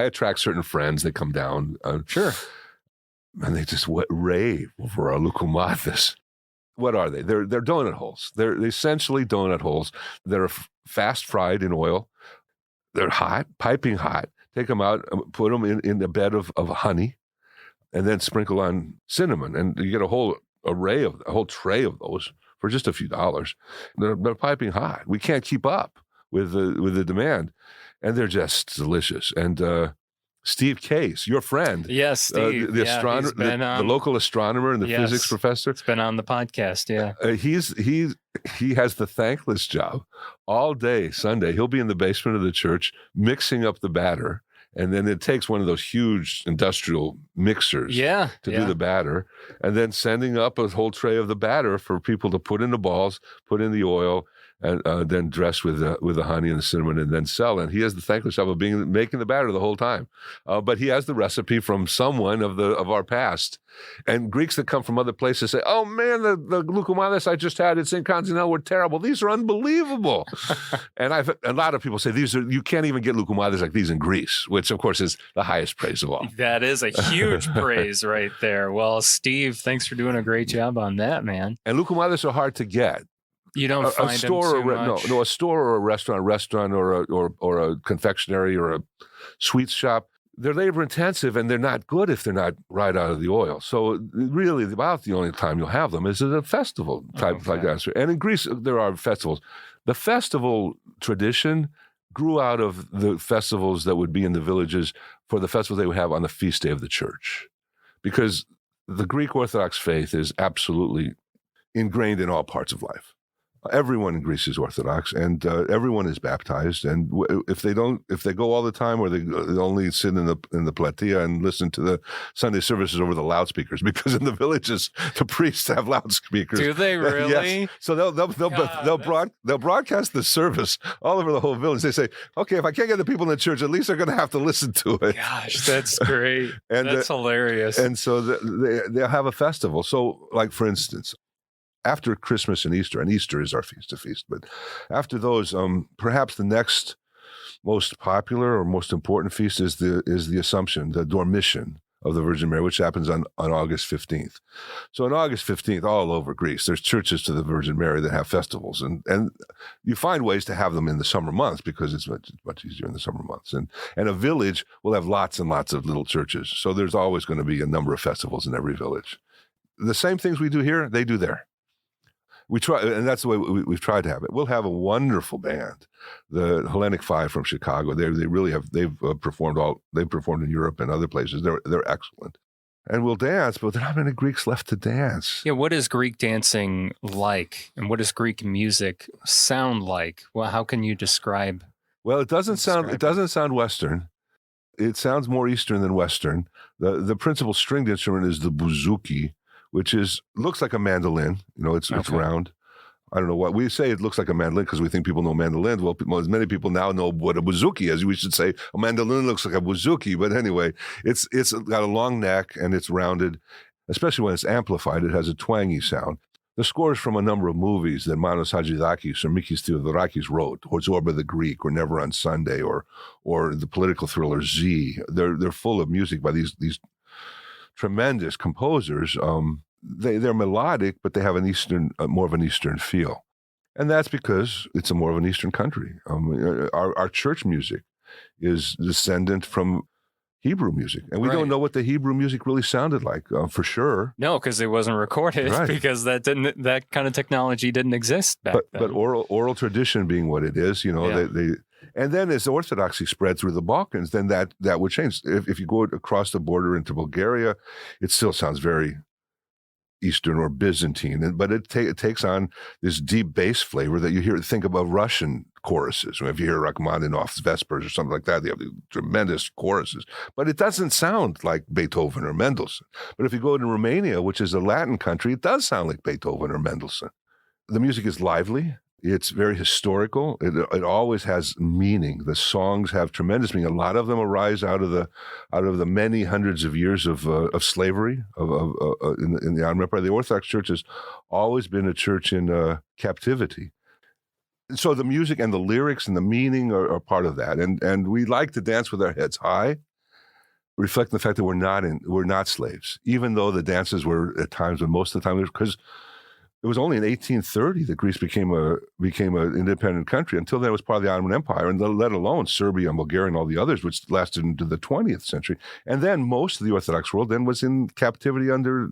attract certain friends that come down. Sure. And they just rave over our lukumades. What are they? They're donut holes. They're essentially donut holes that are fast fried in oil. They're hot, piping hot. Take them out, put them in a bed of honey, and then sprinkle on cinnamon. And you get a whole tray of those for just a few dollars. They're piping hot. We can't keep up with the demand, and they're just delicious. And Steve Case, your friend, yes, Steve, the astronomer, the local astronomer and the physics professor, it's been on the podcast. Yeah, he has the thankless job all day Sunday. He'll be in the basement of the church mixing up the batter. And then it takes one of those huge industrial mixers to do the batter, and then sending up a whole tray of the batter for people to put in the balls, put in the oil, and then dress with the honey and the cinnamon and then sell. And he has the thankless job of making the batter the whole time. But he has the recipe from someone of our past. And Greeks that come from other places say, "Oh man, the loukoumades I just had at St. Constantine were terrible. These are unbelievable." And a lot of people say you can't even get loukoumades like these in Greece, which of course is the highest praise of all. That is a huge praise right there. Well, Steve, thanks for doing a great job on that, man. And loukoumades are hard to get. You don't find a store them too much. No, a store or a restaurant or a confectionery or a sweets shop. They're labor intensive and they're not good if they're not right out of the oil. So really, about the only time you'll have them is at a festival type like that. And in Greece, there are festivals. The festival tradition grew out of the festivals that would be in the villages for the festivals they would have on the feast day of the church, because the Greek Orthodox faith is absolutely ingrained in all parts of life. Everyone in Greece is Orthodox, and everyone is baptized. And if they go all the time, or they only sit in the platea and listen to the Sunday services over the loudspeakers, because in the villages the priests have loudspeakers. Do they really? Yes. So they'll broadcast the service all over the whole village. They say, "Okay, if I can't get the people in the church, at least they're going to have to listen to it." Gosh, that's great. And that's hilarious. And so they'll have a festival. So, like for instance, after Christmas and Easter is our feast of feasts, but after those, perhaps the next most popular or most important feast is the Assumption, the Dormition of the Virgin Mary, which happens on August 15th. So on August 15th, all over Greece, there's churches to the Virgin Mary that have festivals, and you find ways to have them in the summer months because it's much easier in the summer months. And a village will have lots and lots of little churches, so there's always going to be a number of festivals in every village. The same things we do here, they do there. We try, and that's the way we've tried to have it. We'll have a wonderful band, the Hellenic Five from Chicago. They really have. They've performed in Europe and other places. They're excellent, and we'll dance. But there are not many Greeks left to dance. Yeah, what is Greek dancing like, and what does Greek music sound like? Well, how can you describe? Well, it doesn't sound Western. It sounds more Eastern than Western. The principal stringed instrument is the bouzouki, which looks like a mandolin. It's round. I don't know what we say. It looks like a mandolin because we think people know mandolins. Well, as many people now know what a bouzouki is. We should say a mandolin looks like a bouzouki. But anyway, it's got a long neck and it's rounded. Especially when it's amplified, it has a twangy sound. The scores from a number of movies that Manos Hadjidakis or Mikis Theodorakis wrote, or Zorba the Greek, or Never on Sunday, or the political thriller Z. They're full of music by these tremendous composers. They're melodic, but they have more of an Eastern feel, and that's because it's more of an Eastern country. Our church music is descendant from Hebrew music, and we don't know what the Hebrew music really sounded like for sure. No, because it wasn't recorded, because that kind of technology didn't exist back then. But oral tradition being what it is, they. And then as Orthodoxy spread through the Balkans, then that would change. If you go across the border into Bulgaria, it still sounds very Eastern or Byzantine, but it takes on this deep bass flavor that you think about Russian choruses. If you hear Rachmaninoff's Vespers or something like that, they have tremendous choruses, but it doesn't sound like Beethoven or Mendelssohn. But if you go to Romania, which is a Latin country, it does sound like Beethoven or Mendelssohn. The music is lively. It's very historical. It always has meaning. The songs have tremendous meaning. A lot of them arise out of the many hundreds of years of slavery in the Ottoman Empire. The Orthodox Church has always been a church in captivity. So the music and the lyrics and the meaning are part of that. And we like to dance with our heads high, reflecting the fact that we're not slaves, even though the dances were at times, but most of the time, because it was only in 1830 that Greece became an independent country. Until then, it was part of the Ottoman Empire, and let alone Serbia and Bulgaria and all the others, which lasted into the 20th century. And then most of the Orthodox world then was in captivity under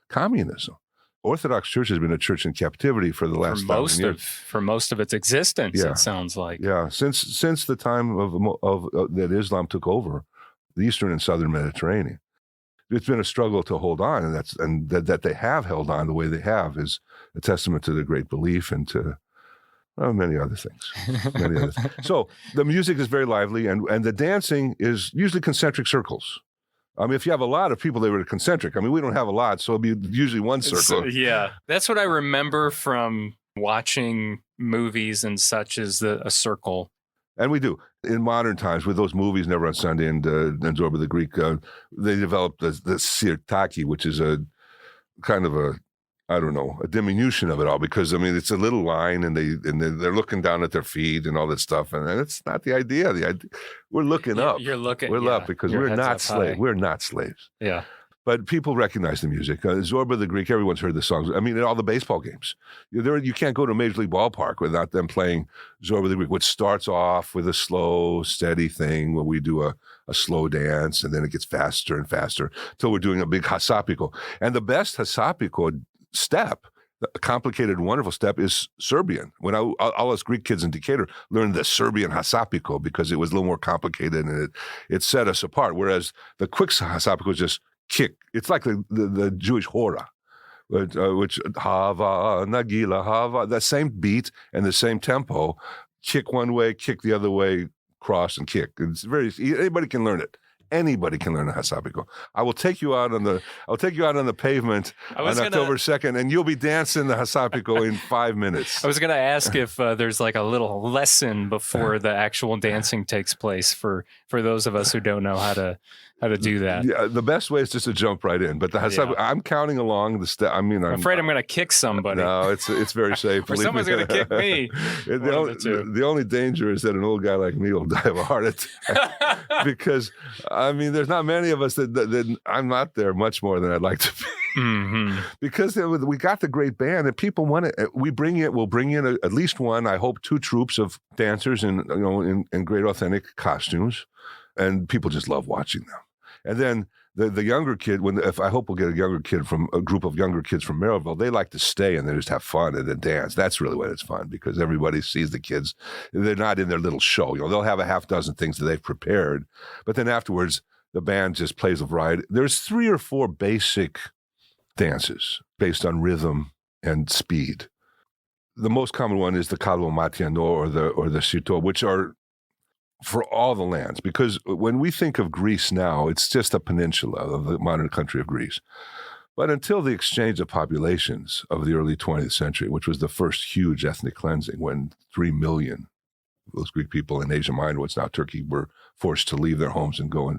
communism. Orthodox Church has been a church in captivity for the last 1,000 years. For most of its existence, it sounds like. Yeah, since the time of that Islam took over the Eastern and Southern Mediterranean. It's been a struggle to hold on, and that they have held on the way they have is a testament to their great belief and to many other things. So the music is very lively, and the dancing is usually concentric circles. I mean, if you have a lot of people, they were concentric. I mean, we don't have a lot, so it'll be usually one circle. Yeah, that's what I remember from watching movies and such as a circle. And we do. In modern times, with those movies, Never on Sunday and Zorba the Greek, they developed the sirtaki, which is a kind of a diminution of it all, because, I mean, it's a little line and they're looking down at their feet and all that stuff. And it's not the idea. We're looking up. You're looking. We're up because we're not slaves. We're not slaves. Yeah. But people recognize the music. Zorba the Greek, everyone's heard the songs. I mean, in all the baseball games. You can't go to a Major League ballpark without them playing Zorba the Greek, which starts off with a slow, steady thing where we do a slow dance, and then it gets faster and faster until we're doing a big hasapiko. And the best hasapiko step, a complicated, wonderful step, is Serbian. When all us Greek kids in Decatur learned the Serbian hasapiko because it was a little more complicated and it set us apart. Whereas the quick hasapiko is just kick. It's like the Jewish hora, which hava, nagila, hava, that same beat and the same tempo, kick one way, kick the other way, cross and kick. It's anybody can learn it. Anybody can learn a hasapiko. I will take you out on the pavement on October 2nd, and you'll be dancing the hasapiko in 5 minutes. I was going to ask if there's like a little lesson before the actual dancing takes place for those of us who don't know how to do that. Yeah, the best way is just to jump right in. But the hasapiko, I'm counting along the step. I mean, I'm afraid I'm going to kick somebody. No, it's very safe. Or someone's going to kick me. The only danger is that an old guy like me will die of a heart attack because, I mean, there's not many of us that I'm not there much more than I'd like to be. Mm-hmm. Because we got the great band and people want it. We'll bring in at least one, I hope 2 troops of dancers in great authentic costumes, and people just love watching them. And then the younger kid, I hope we'll get a group of younger kids from Merrillville, they like to stay and they just have fun and then dance. That's really when it's fun, because everybody sees the kids. They're not in their little show. They'll have a half dozen things that they've prepared, but then afterwards the band just plays a variety. There's 3 or 4 basic dances based on rhythm and speed. The most common one is the Kalvo Matiano or the Sito, which are for all the lands, because when we think of Greece now, it's just a peninsula of the modern country of Greece. But until the exchange of populations of the early 20th century, which was the first huge ethnic cleansing, when 3 million of those Greek people in Asia Minor, what's now Turkey, were forced to leave their homes and go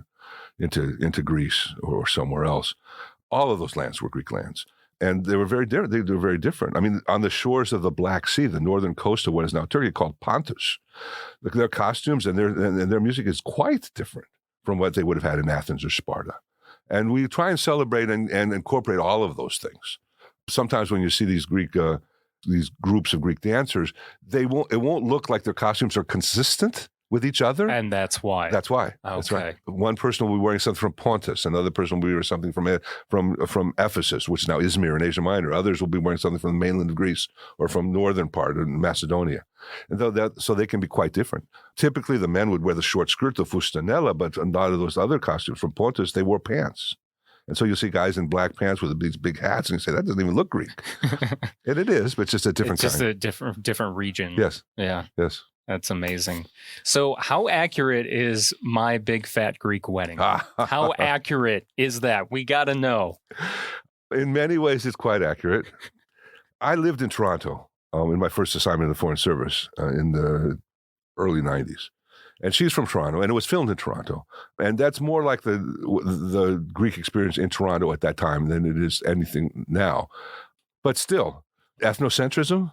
into Greece or somewhere else, all of those lands were Greek lands. And they were very different. They were very different. I mean, on the shores of the Black Sea, the northern coast of what is now Turkey, called Pontus, their costumes and their music is quite different from what they would have had in Athens or Sparta. And we try and celebrate and incorporate all of those things. Sometimes when you see these groups of Greek dancers, it won't look like their costumes are consistent with each other. And that's why. That's why. Okay. That's right. One person will be wearing something from Pontus. Another person will be wearing something from Ephesus, which is now Izmir in Asia Minor. Others will be wearing something from the mainland of Greece or from northern part of Macedonia. And so they can be quite different. Typically, the men would wear the short skirt, the fustanella, but a lot of those other costumes from Pontus, they wore pants. And so you'll see guys in black pants with these big hats, and you say, that doesn't even look Greek. And it is, but it's just a different kind. It's just a different region. Yes. Yeah. Yes. That's amazing. So how accurate is My Big Fat Greek Wedding? How accurate is that? We got to know. In many ways, it's quite accurate. I lived in Toronto in my first assignment in the Foreign Service in the early 90s. And she's from Toronto, and it was filmed in Toronto. And that's more like the Greek experience in Toronto at that time than it is anything now. But still, ethnocentrism,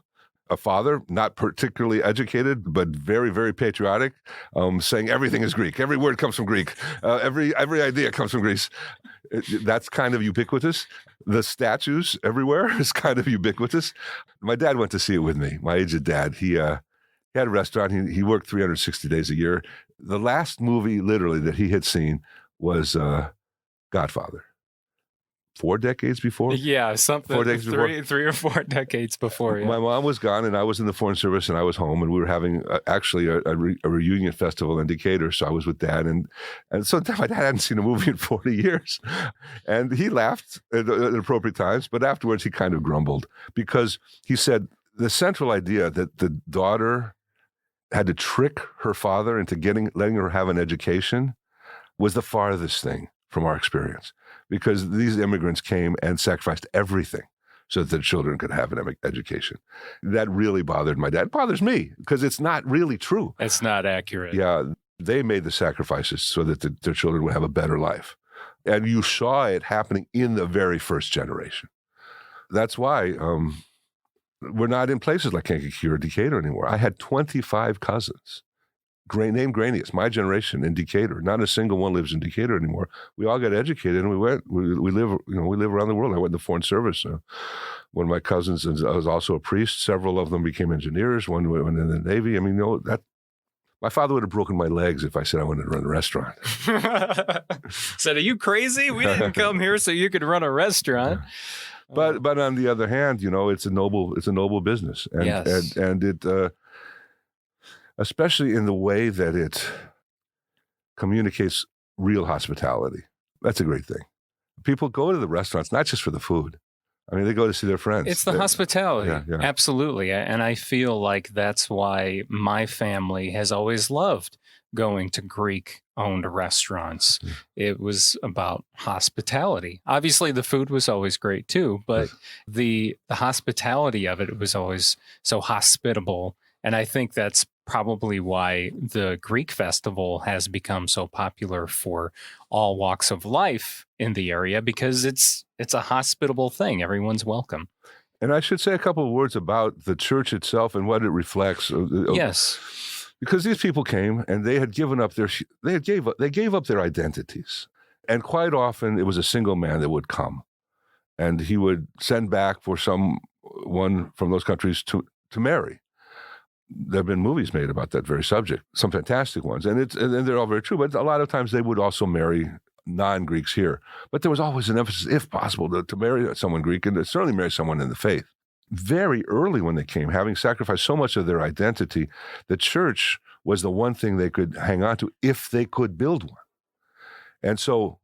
a father, not particularly educated, but very, very patriotic, saying everything is Greek. Every word comes from Greek. Every idea comes from Greece. That's kind of ubiquitous. The statues everywhere is kind of ubiquitous. My dad went to see it with me, my aged dad. He had a restaurant. He worked 360 days a year. The last movie, literally, that he had seen was Godfather. 4 decades before? Yeah, something. 4 decades before. 3 or 4 decades before. Yeah. My mom was gone, and I was in the Foreign Service, and I was home, and we were having actually a reunion festival in Decatur. So I was with Dad, and so my dad hadn't seen a movie in 40 years, and he laughed at appropriate times, but afterwards he kind of grumbled because he said the central idea that the daughter had to trick her father into letting her have an education was the farthest thing from our experience, because these immigrants came and sacrificed everything so that their children could have an education. That really bothered my dad. It bothers me because it's not really true. It's not accurate. Yeah, they made the sacrifices so that their children would have a better life. And you saw it happening in the very first generation. That's why we're not in places like Kankakee or Decatur anymore. I had 25 cousins named Greanias, my generation in Decatur. Not a single one lives in Decatur anymore. We all got educated and we live around the world. I went in the Foreign Service. One of my cousins was also a priest. Several of them became engineers. One went in the Navy. I mean, my father would have broken my legs if I said I wanted to run a restaurant. Said, are you crazy? We didn't come here so you could run a restaurant. But on the other hand, it's a noble business. And, yes. and it, especially in the way that it communicates real hospitality. That's a great thing. People go to the restaurants, not just for the food. I mean, they go to see their friends. It's the hospitality. Yeah. Absolutely. And I feel like that's why my family has always loved going to Greek-owned restaurants. It was about hospitality. Obviously, the food was always great too, but the hospitality of it was always so hospitable. And I think that's probably why the Greek festival has become so popular for all walks of life in the area, because it's a hospitable thing. Everyone's welcome. And I should say a couple of words about the church itself and what it reflects. Yes. Because these people came and they had given up they gave up their identities. And quite often it was a single man that would come and he would send back for someone from those countries to marry. There have been movies made about that very subject, some fantastic ones, and they're all very true. But a lot of times they would also marry non-Greeks here. But there was always an emphasis, if possible, to marry someone Greek and to certainly marry someone in the faith. Very early when they came, having sacrificed so much of their identity, the church was the one thing they could hang on to if they could build one. And so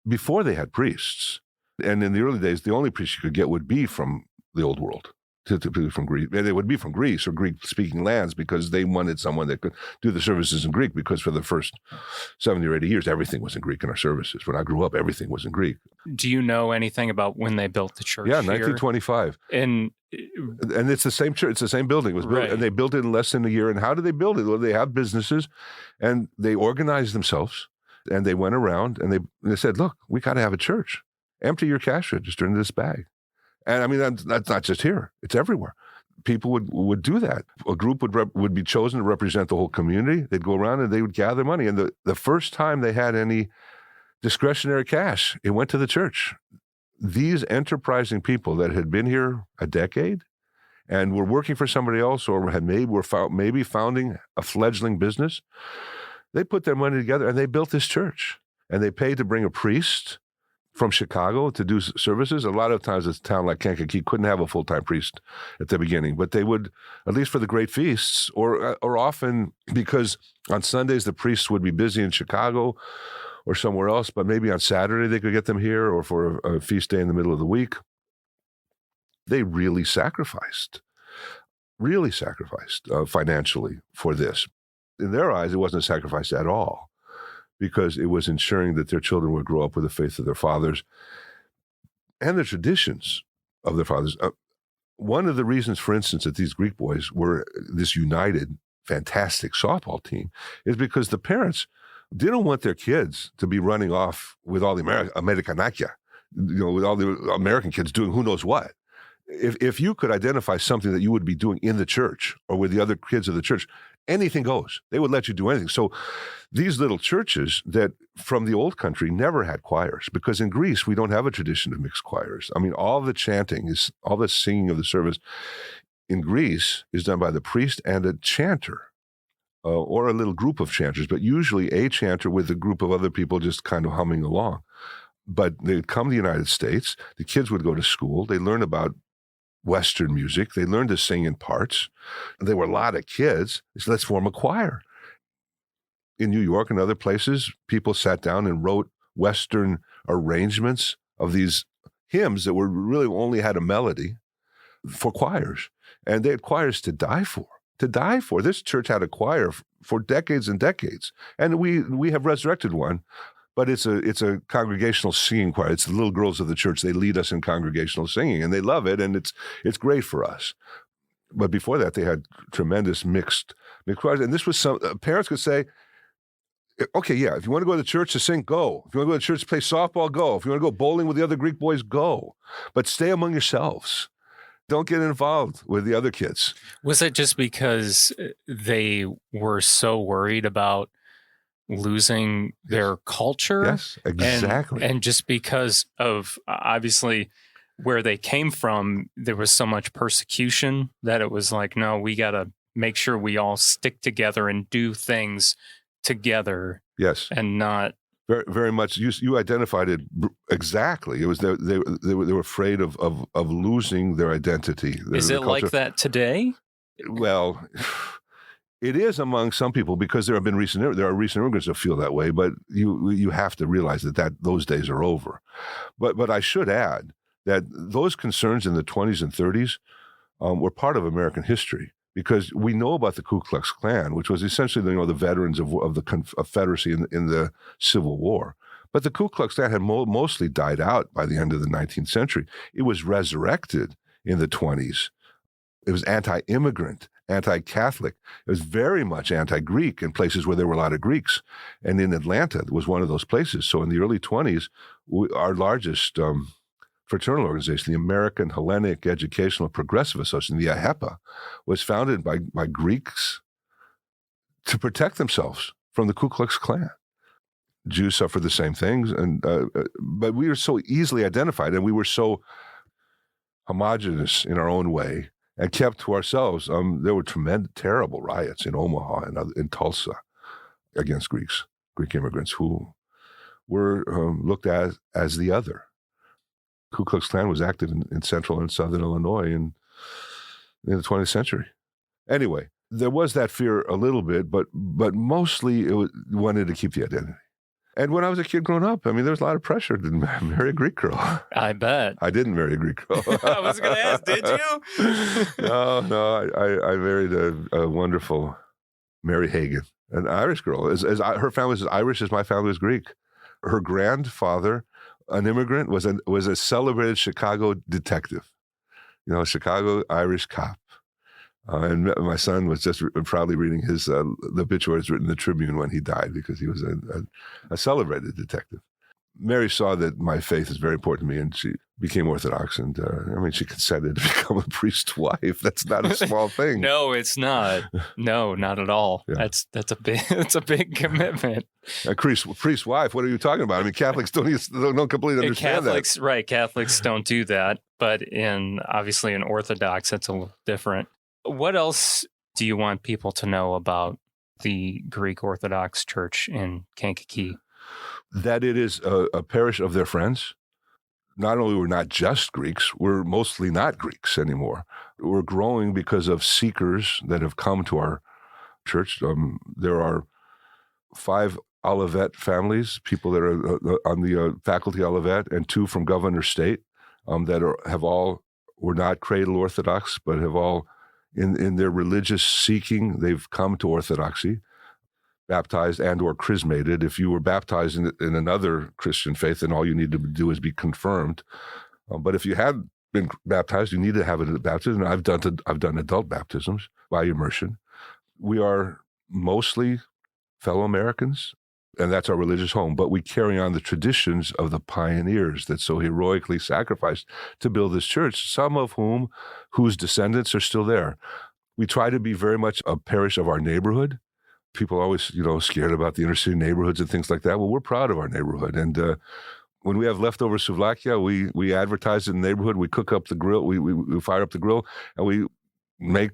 before they had priests, and in the early days, the only priest you could get would be from the old world. From Greece. They would be from Greece or Greek-speaking lands because they wanted someone that could do the services in Greek, because for the first 70 or 80 years, everything was in Greek in our services. When I grew up, everything was in Greek. Do you know anything about when they built the church? Yeah, here? 1925. And it's the same church. It's the same building. It was built, right. And they built it in less than a year. And how did they build it? Well, they have businesses, and they organized themselves, and they went around, and they said, look, we got to have a church. Empty your cash register into this bag. And I mean, that's not just here. It's everywhere. People would do that. A group would be chosen to represent the whole community. They'd go around and they would gather money. And the first time they had any discretionary cash, it went to the church. These enterprising people that had been here a decade and were working for somebody else, or were maybe founding a fledgling business, they put their money together and they built this church. And they paid to bring a priest from Chicago to do services. A lot of times a town like Kankakee couldn't have a full-time priest at the beginning, but they would, at least for the great feasts, or often because on Sundays the priests would be busy in Chicago or somewhere else, but maybe on Saturday they could get them here, or for a feast day in the middle of the week. They really sacrificed financially for this. In their eyes, it wasn't a sacrifice at all, because it was ensuring that their children would grow up with the faith of their fathers and the traditions of their fathers. One of the reasons, for instance, that these Greek boys were this united, fantastic softball team is because the parents didn't want their kids to be running off with all the Americanakia, with all the American kids doing who knows what. If you could identify something that you would be doing in the church or with the other kids of the church, anything goes. They would let you do anything. So these little churches that from the old country never had choirs, because in Greece, we don't have a tradition of mixed choirs. I mean, all the chanting, all the singing of the service in Greece is done by the priest and a chanter, or a little group of chanters, but usually a chanter with a group of other people just kind of humming along. But they'd come to the United States, the kids would go to school, they learn about Western music. They learned to sing in parts. There were a lot of kids. So let's form a choir. In New York and other places, people sat down and wrote Western arrangements of these hymns that were really only had a melody for choirs. And they had choirs to die for. This church had a choir for decades and decades. And we have resurrected one But it's a congregational singing choir. It's the little girls of the church. They lead us in congregational singing, and they love it, and it's great for us. But before that, they had tremendous mixed choirs. And this was parents could say, okay, yeah, if you want to go to the church to sing, go. If you want to go to church to play softball, go. If you want to go bowling with the other Greek boys, go. But stay among yourselves. Don't get involved with the other kids. Was it just because they were so worried about losing their culture? Yes, exactly. And just because of, obviously, where they came from, there was so much persecution that it was like, no, we got to make sure we all stick together and do things together. Yes. And not... Very, very much. You identified it exactly. It was they were afraid of losing their identity. Is it like that today? Well, it is among some people because there are recent immigrants that feel that way. But you have to realize that those days are over. But I should add that those concerns in the 20s and 30s were part of American history. Because we know about the Ku Klux Klan, which was essentially the veterans of the Confederacy in the Civil War. But the Ku Klux Klan had mostly died out by the end of the 19th century. It was resurrected in the 20s. It was anti-immigrant, anti-Catholic. It was very much anti-Greek in places where there were a lot of Greeks. And in Atlanta was one of those places. So in the early 20s, our largest fraternal organization, the American Hellenic Educational Progressive Association, the AHEPA, was founded by Greeks to protect themselves from the Ku Klux Klan. Jews suffered the same things, but we were so easily identified, and we were so homogenous in our own way and kept to ourselves. There were terrible riots in Omaha and in Tulsa against Greek immigrants who were looked at as the other. Ku Klux Klan was active in central and southern Illinois in the 20th century. Anyway, there was that fear a little bit, but mostly wanted to keep the identity. And when I was a kid growing up, I mean, there was a lot of pressure to marry a Greek girl. I bet. I didn't marry a Greek girl. I was going to ask, did you? No, I married a wonderful Mary Hagan, an Irish girl. Her family was as Irish as my family was Greek. Her grandfather, an immigrant, was a celebrated Chicago detective, Chicago Irish cop. And my son was just proudly reading the obituaries written in the Tribune when he died because he was a celebrated detective. Mary saw that my faith is very important to me, and she became Orthodox. And she consented to become a priest's wife. That's not a small thing. No, it's not. No, not at all. Yeah. That's a big commitment. A priest's wife. What are you talking about? I mean, Catholics don't completely understand that. Right? Catholics don't do that, but obviously in Orthodox, that's a little different. What else do you want people to know about the Greek Orthodox Church in Kankakee? That it is a parish of their friends. Not only we're not just Greeks, we're mostly not Greeks anymore. We're growing because of seekers that have come to our church. There are 5 Olivet families, people that are on the faculty Olivet, and 2 from Governor State that were not cradle Orthodox, but have all, in their religious seeking, they've come to Orthodoxy. Baptized and or chrismated. If you were baptized in another Christian faith, then all you need to do is be confirmed. But if you had been baptized, you need to have a baptism. And I've done adult baptisms by immersion. We are mostly fellow Americans, and that's our religious home. But we carry on the traditions of the pioneers that so heroically sacrificed to build this church, some of whose descendants are still there. We try to be very much a parish of our neighborhood. People are always, scared about the inner city neighborhoods and things like that. Well, we're proud of our neighborhood. And when we have leftover souvlakia, we advertise in the neighborhood. We cook up the grill. We fire up the grill, and we make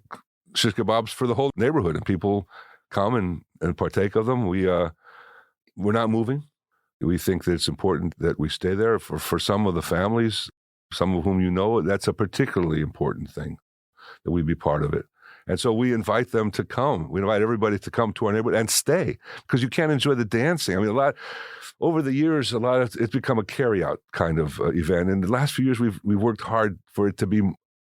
shish kebabs for the whole neighborhood. And people come and partake of them. We're not moving. We think that it's important that we stay there. For some of the families, some of whom that's a particularly important thing, that we be part of it. And so we invite them to come. We invite everybody to come to our neighborhood and stay, because you can't enjoy the dancing. I mean, over the years, it's become a carryout kind of event. And the last few years, we've worked hard for it to be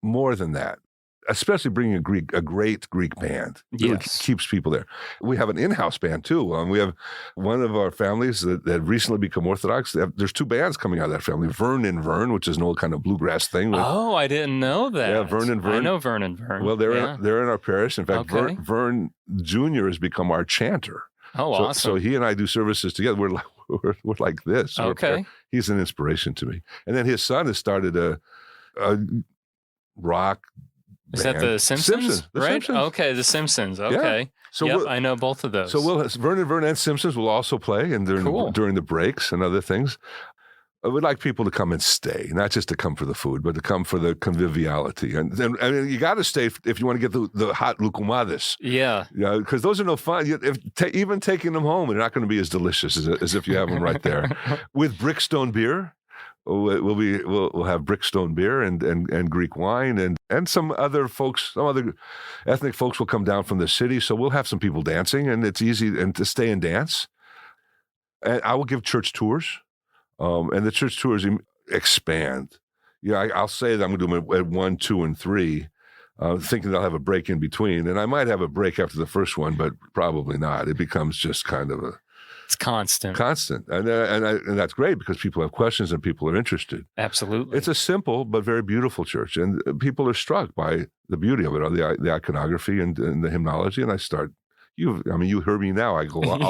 more than that. especially bringing a great Greek band. Really Yes. keeps people there. We have an in-house band too. We have one of our families that have recently become Orthodox. There's 2 bands coming out of that family, Vern and Vern, which is an old kind of bluegrass thing. Oh, I didn't know that. Yeah, Vern and Vern. I know Vern and Vern. Well, they're in our parish. In fact, Okay. Vern Jr. has become our chanter. Oh, awesome. So he and I do services together. We're like this. Okay. He's an inspiration to me. And then his son has started a rock Is band. that the Simpsons? The right? Simpsons. Okay, the Simpsons. Okay. So I know both of those. So Vern and Vern and Simpsons will also play, and during the breaks and other things. I would like people to come and stay, not just to come for the food, but to come for the conviviality. And I mean, you got to stay if you want to get the hot lucumades. Yeah. Yeah, because those are no fun. Even taking them home, they're not going to be as delicious as if you have them right there. With Brickstone beer, we'll have Brickstone beer and Greek wine and some other folks, some other ethnic folks will come down from the city. So we'll have some people dancing, and it's easy and to stay and dance. And I will give church tours. And the church tours expand. I'll say that I'm going to do them at 1, 2, and 3, thinking that I'll have a break in between. And I might have a break after the first one, but probably not. It becomes just kind of it's constant. And that's great because people have questions and people are interested. Absolutely. It's a simple but very beautiful church, and people are struck by the beauty of it, the iconography and the hymnology. And I start. You heard me now. I'll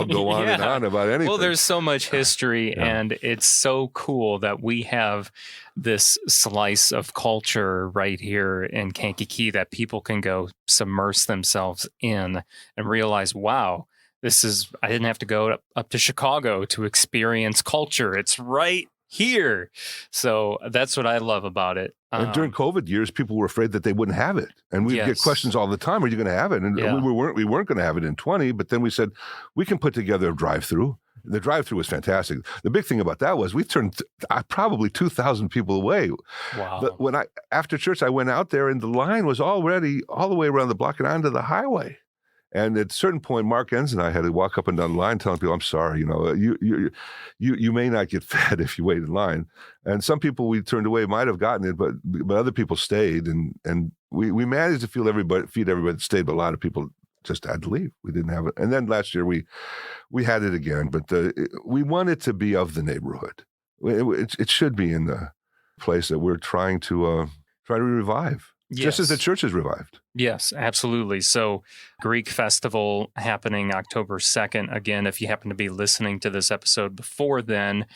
go on and on about anything. Well, there's so much history, and it's so cool that we have this slice of culture right here in Kankakee that people can go submerge themselves in and realize, wow, I didn't have to go up to Chicago to experience culture. It's right here. So that's what I love about it. And during COVID years, people were afraid that they wouldn't have it. And we get questions all the time, are you going to have it? And we weren't going to have it in 20, but then we said, we can put together a drive-through. The drive-through was fantastic. The big thing about that was we turned probably 2,000 people away. Wow. But after church, I went out there and the line was already all the way around the block and onto the highway. And at a certain point, Mark Enns and I had to walk up and down the line telling people, I'm sorry, you may not get fed if you wait in line. And some people we turned away might have gotten it, but other people stayed. And we managed to feed everybody that stayed, but a lot of people just had to leave. We didn't have it. And then last year we had it again, but we want it to be of the neighborhood. It should be in the place that we're trying to revive. Yes. Just as the church is revived. Yes, absolutely. So Greek Festival happening October 2nd. Again, if you happen to be listening to this episode before then,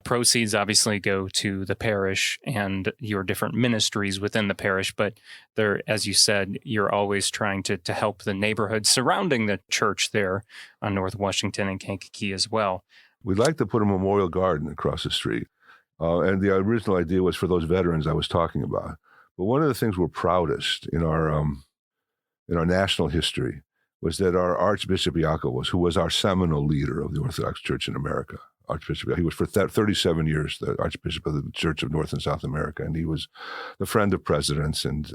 proceeds obviously go to the parish and your different ministries within the parish. But there, as you said, you're always trying to help the neighborhood surrounding the church there on North Washington and Kankakee as well. We'd like to put a memorial garden across the street. And the original idea was for those veterans I was talking about. But one of the things we're proudest in our national history was that our Archbishop Iakovos, who was our seminal leader of the Orthodox Church in America, he was for 37 years the Archbishop of the Church of North and South America, and he was the friend of presidents. And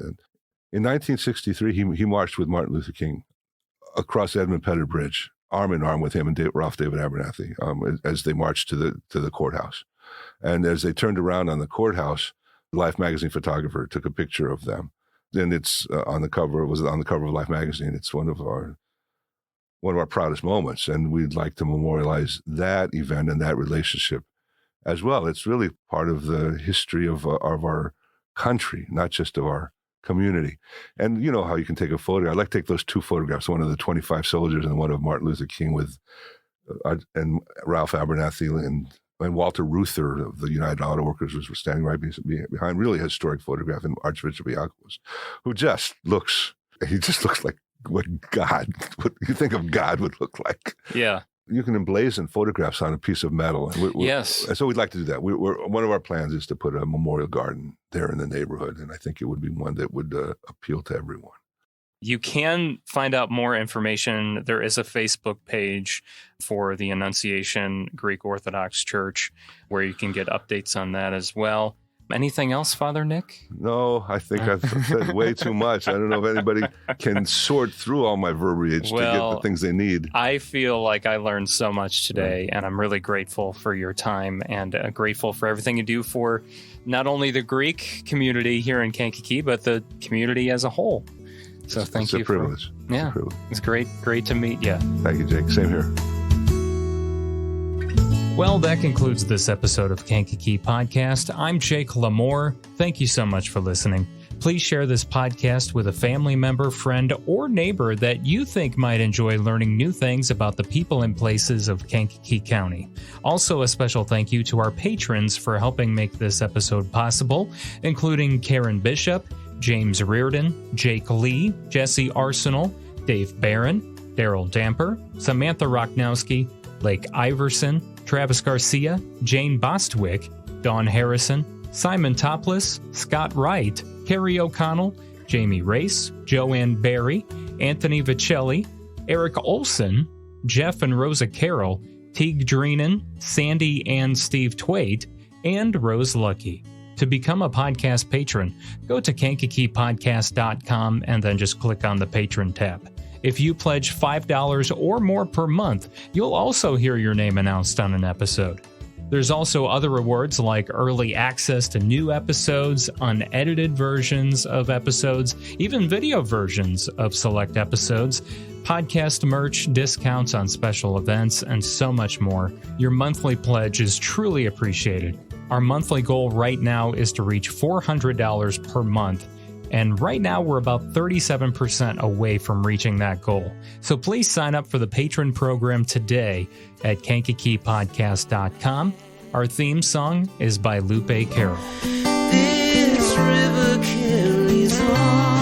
in 1963, he marched with Martin Luther King across Edmund Pettus Bridge, arm in arm with him and Ralph David Abernathy, as they marched to the courthouse. And as they turned around on the courthouse, Life magazine photographer took a picture of them. And it's on the cover of Life magazine. It's one of our proudest moments. And we'd like to memorialize that event and that relationship as well. It's really part of the history of our country, not just of our community. And you know how you can take a photo. I'd like to take those 2 photographs, one of the 25 soldiers and one of Martin Luther King and Ralph Abernathy and Walter Reuther of the United Auto Workers was standing right behind. Really historic photograph, and Archbishop Iakovos, who just looks like what you think of God would look like. Yeah. You can emblazon photographs on a piece of metal. Yes. So we'd like to do that. One of our plans is to put a memorial garden there in the neighborhood, and I think it would be one that would appeal to everyone. You can find out more information. There is a Facebook page for the Annunciation Greek Orthodox Church where you can get updates on that as well. Anything else, Father Nick? No, I think I've said way too much. I don't know if anybody can sort through all my verbiage to get the things they need. I feel like I learned so much today, and I'm really grateful for your time and grateful for everything you do for not only the Greek community here in Kankakee, but the community as a whole. So thank you. It's a privilege. It's great to meet you. Thank you, Jake. Same here. Well, that concludes this episode of Kankakee Podcast. I'm Jake Lamore. Thank you so much for listening. Please share this podcast with a family member, friend, or neighbor that you think might enjoy learning new things about the people and places of Kankakee County. Also, a special thank you to our patrons for helping make this episode possible, including Karen Bishop, James Reardon, Jake Lee, Jesse Arsenal, Dave Barron, Daryl Damper, Samantha Rocknowski, Blake Iverson, Travis Garcia, Jane Bostwick, Dawn Harrison, Simon Topless, Scott Wright, Carrie O'Connell, Jamie Race, Joanne Barry, Anthony Vicelli, Eric Olson, Jeff and Rosa Carroll, Teague Dreenan, Sandy and Steve Twait, and Rose Lucky. To become a podcast patron, go to KankakeePodcast.com and then just click on the Patron tab. If you pledge $5 or more per month, you'll also hear your name announced on an episode. There's also other rewards like early access to new episodes, unedited versions of episodes, even video versions of select episodes, podcast merch, discounts on special events, and so much more. Your monthly pledge is truly appreciated. Our monthly goal right now is to reach $400 per month. And right now, we're about 37% away from reaching that goal. So please sign up for the patron program today at KankakeePodcast.com. Our theme song is by Lupe Carroll. This river carries on.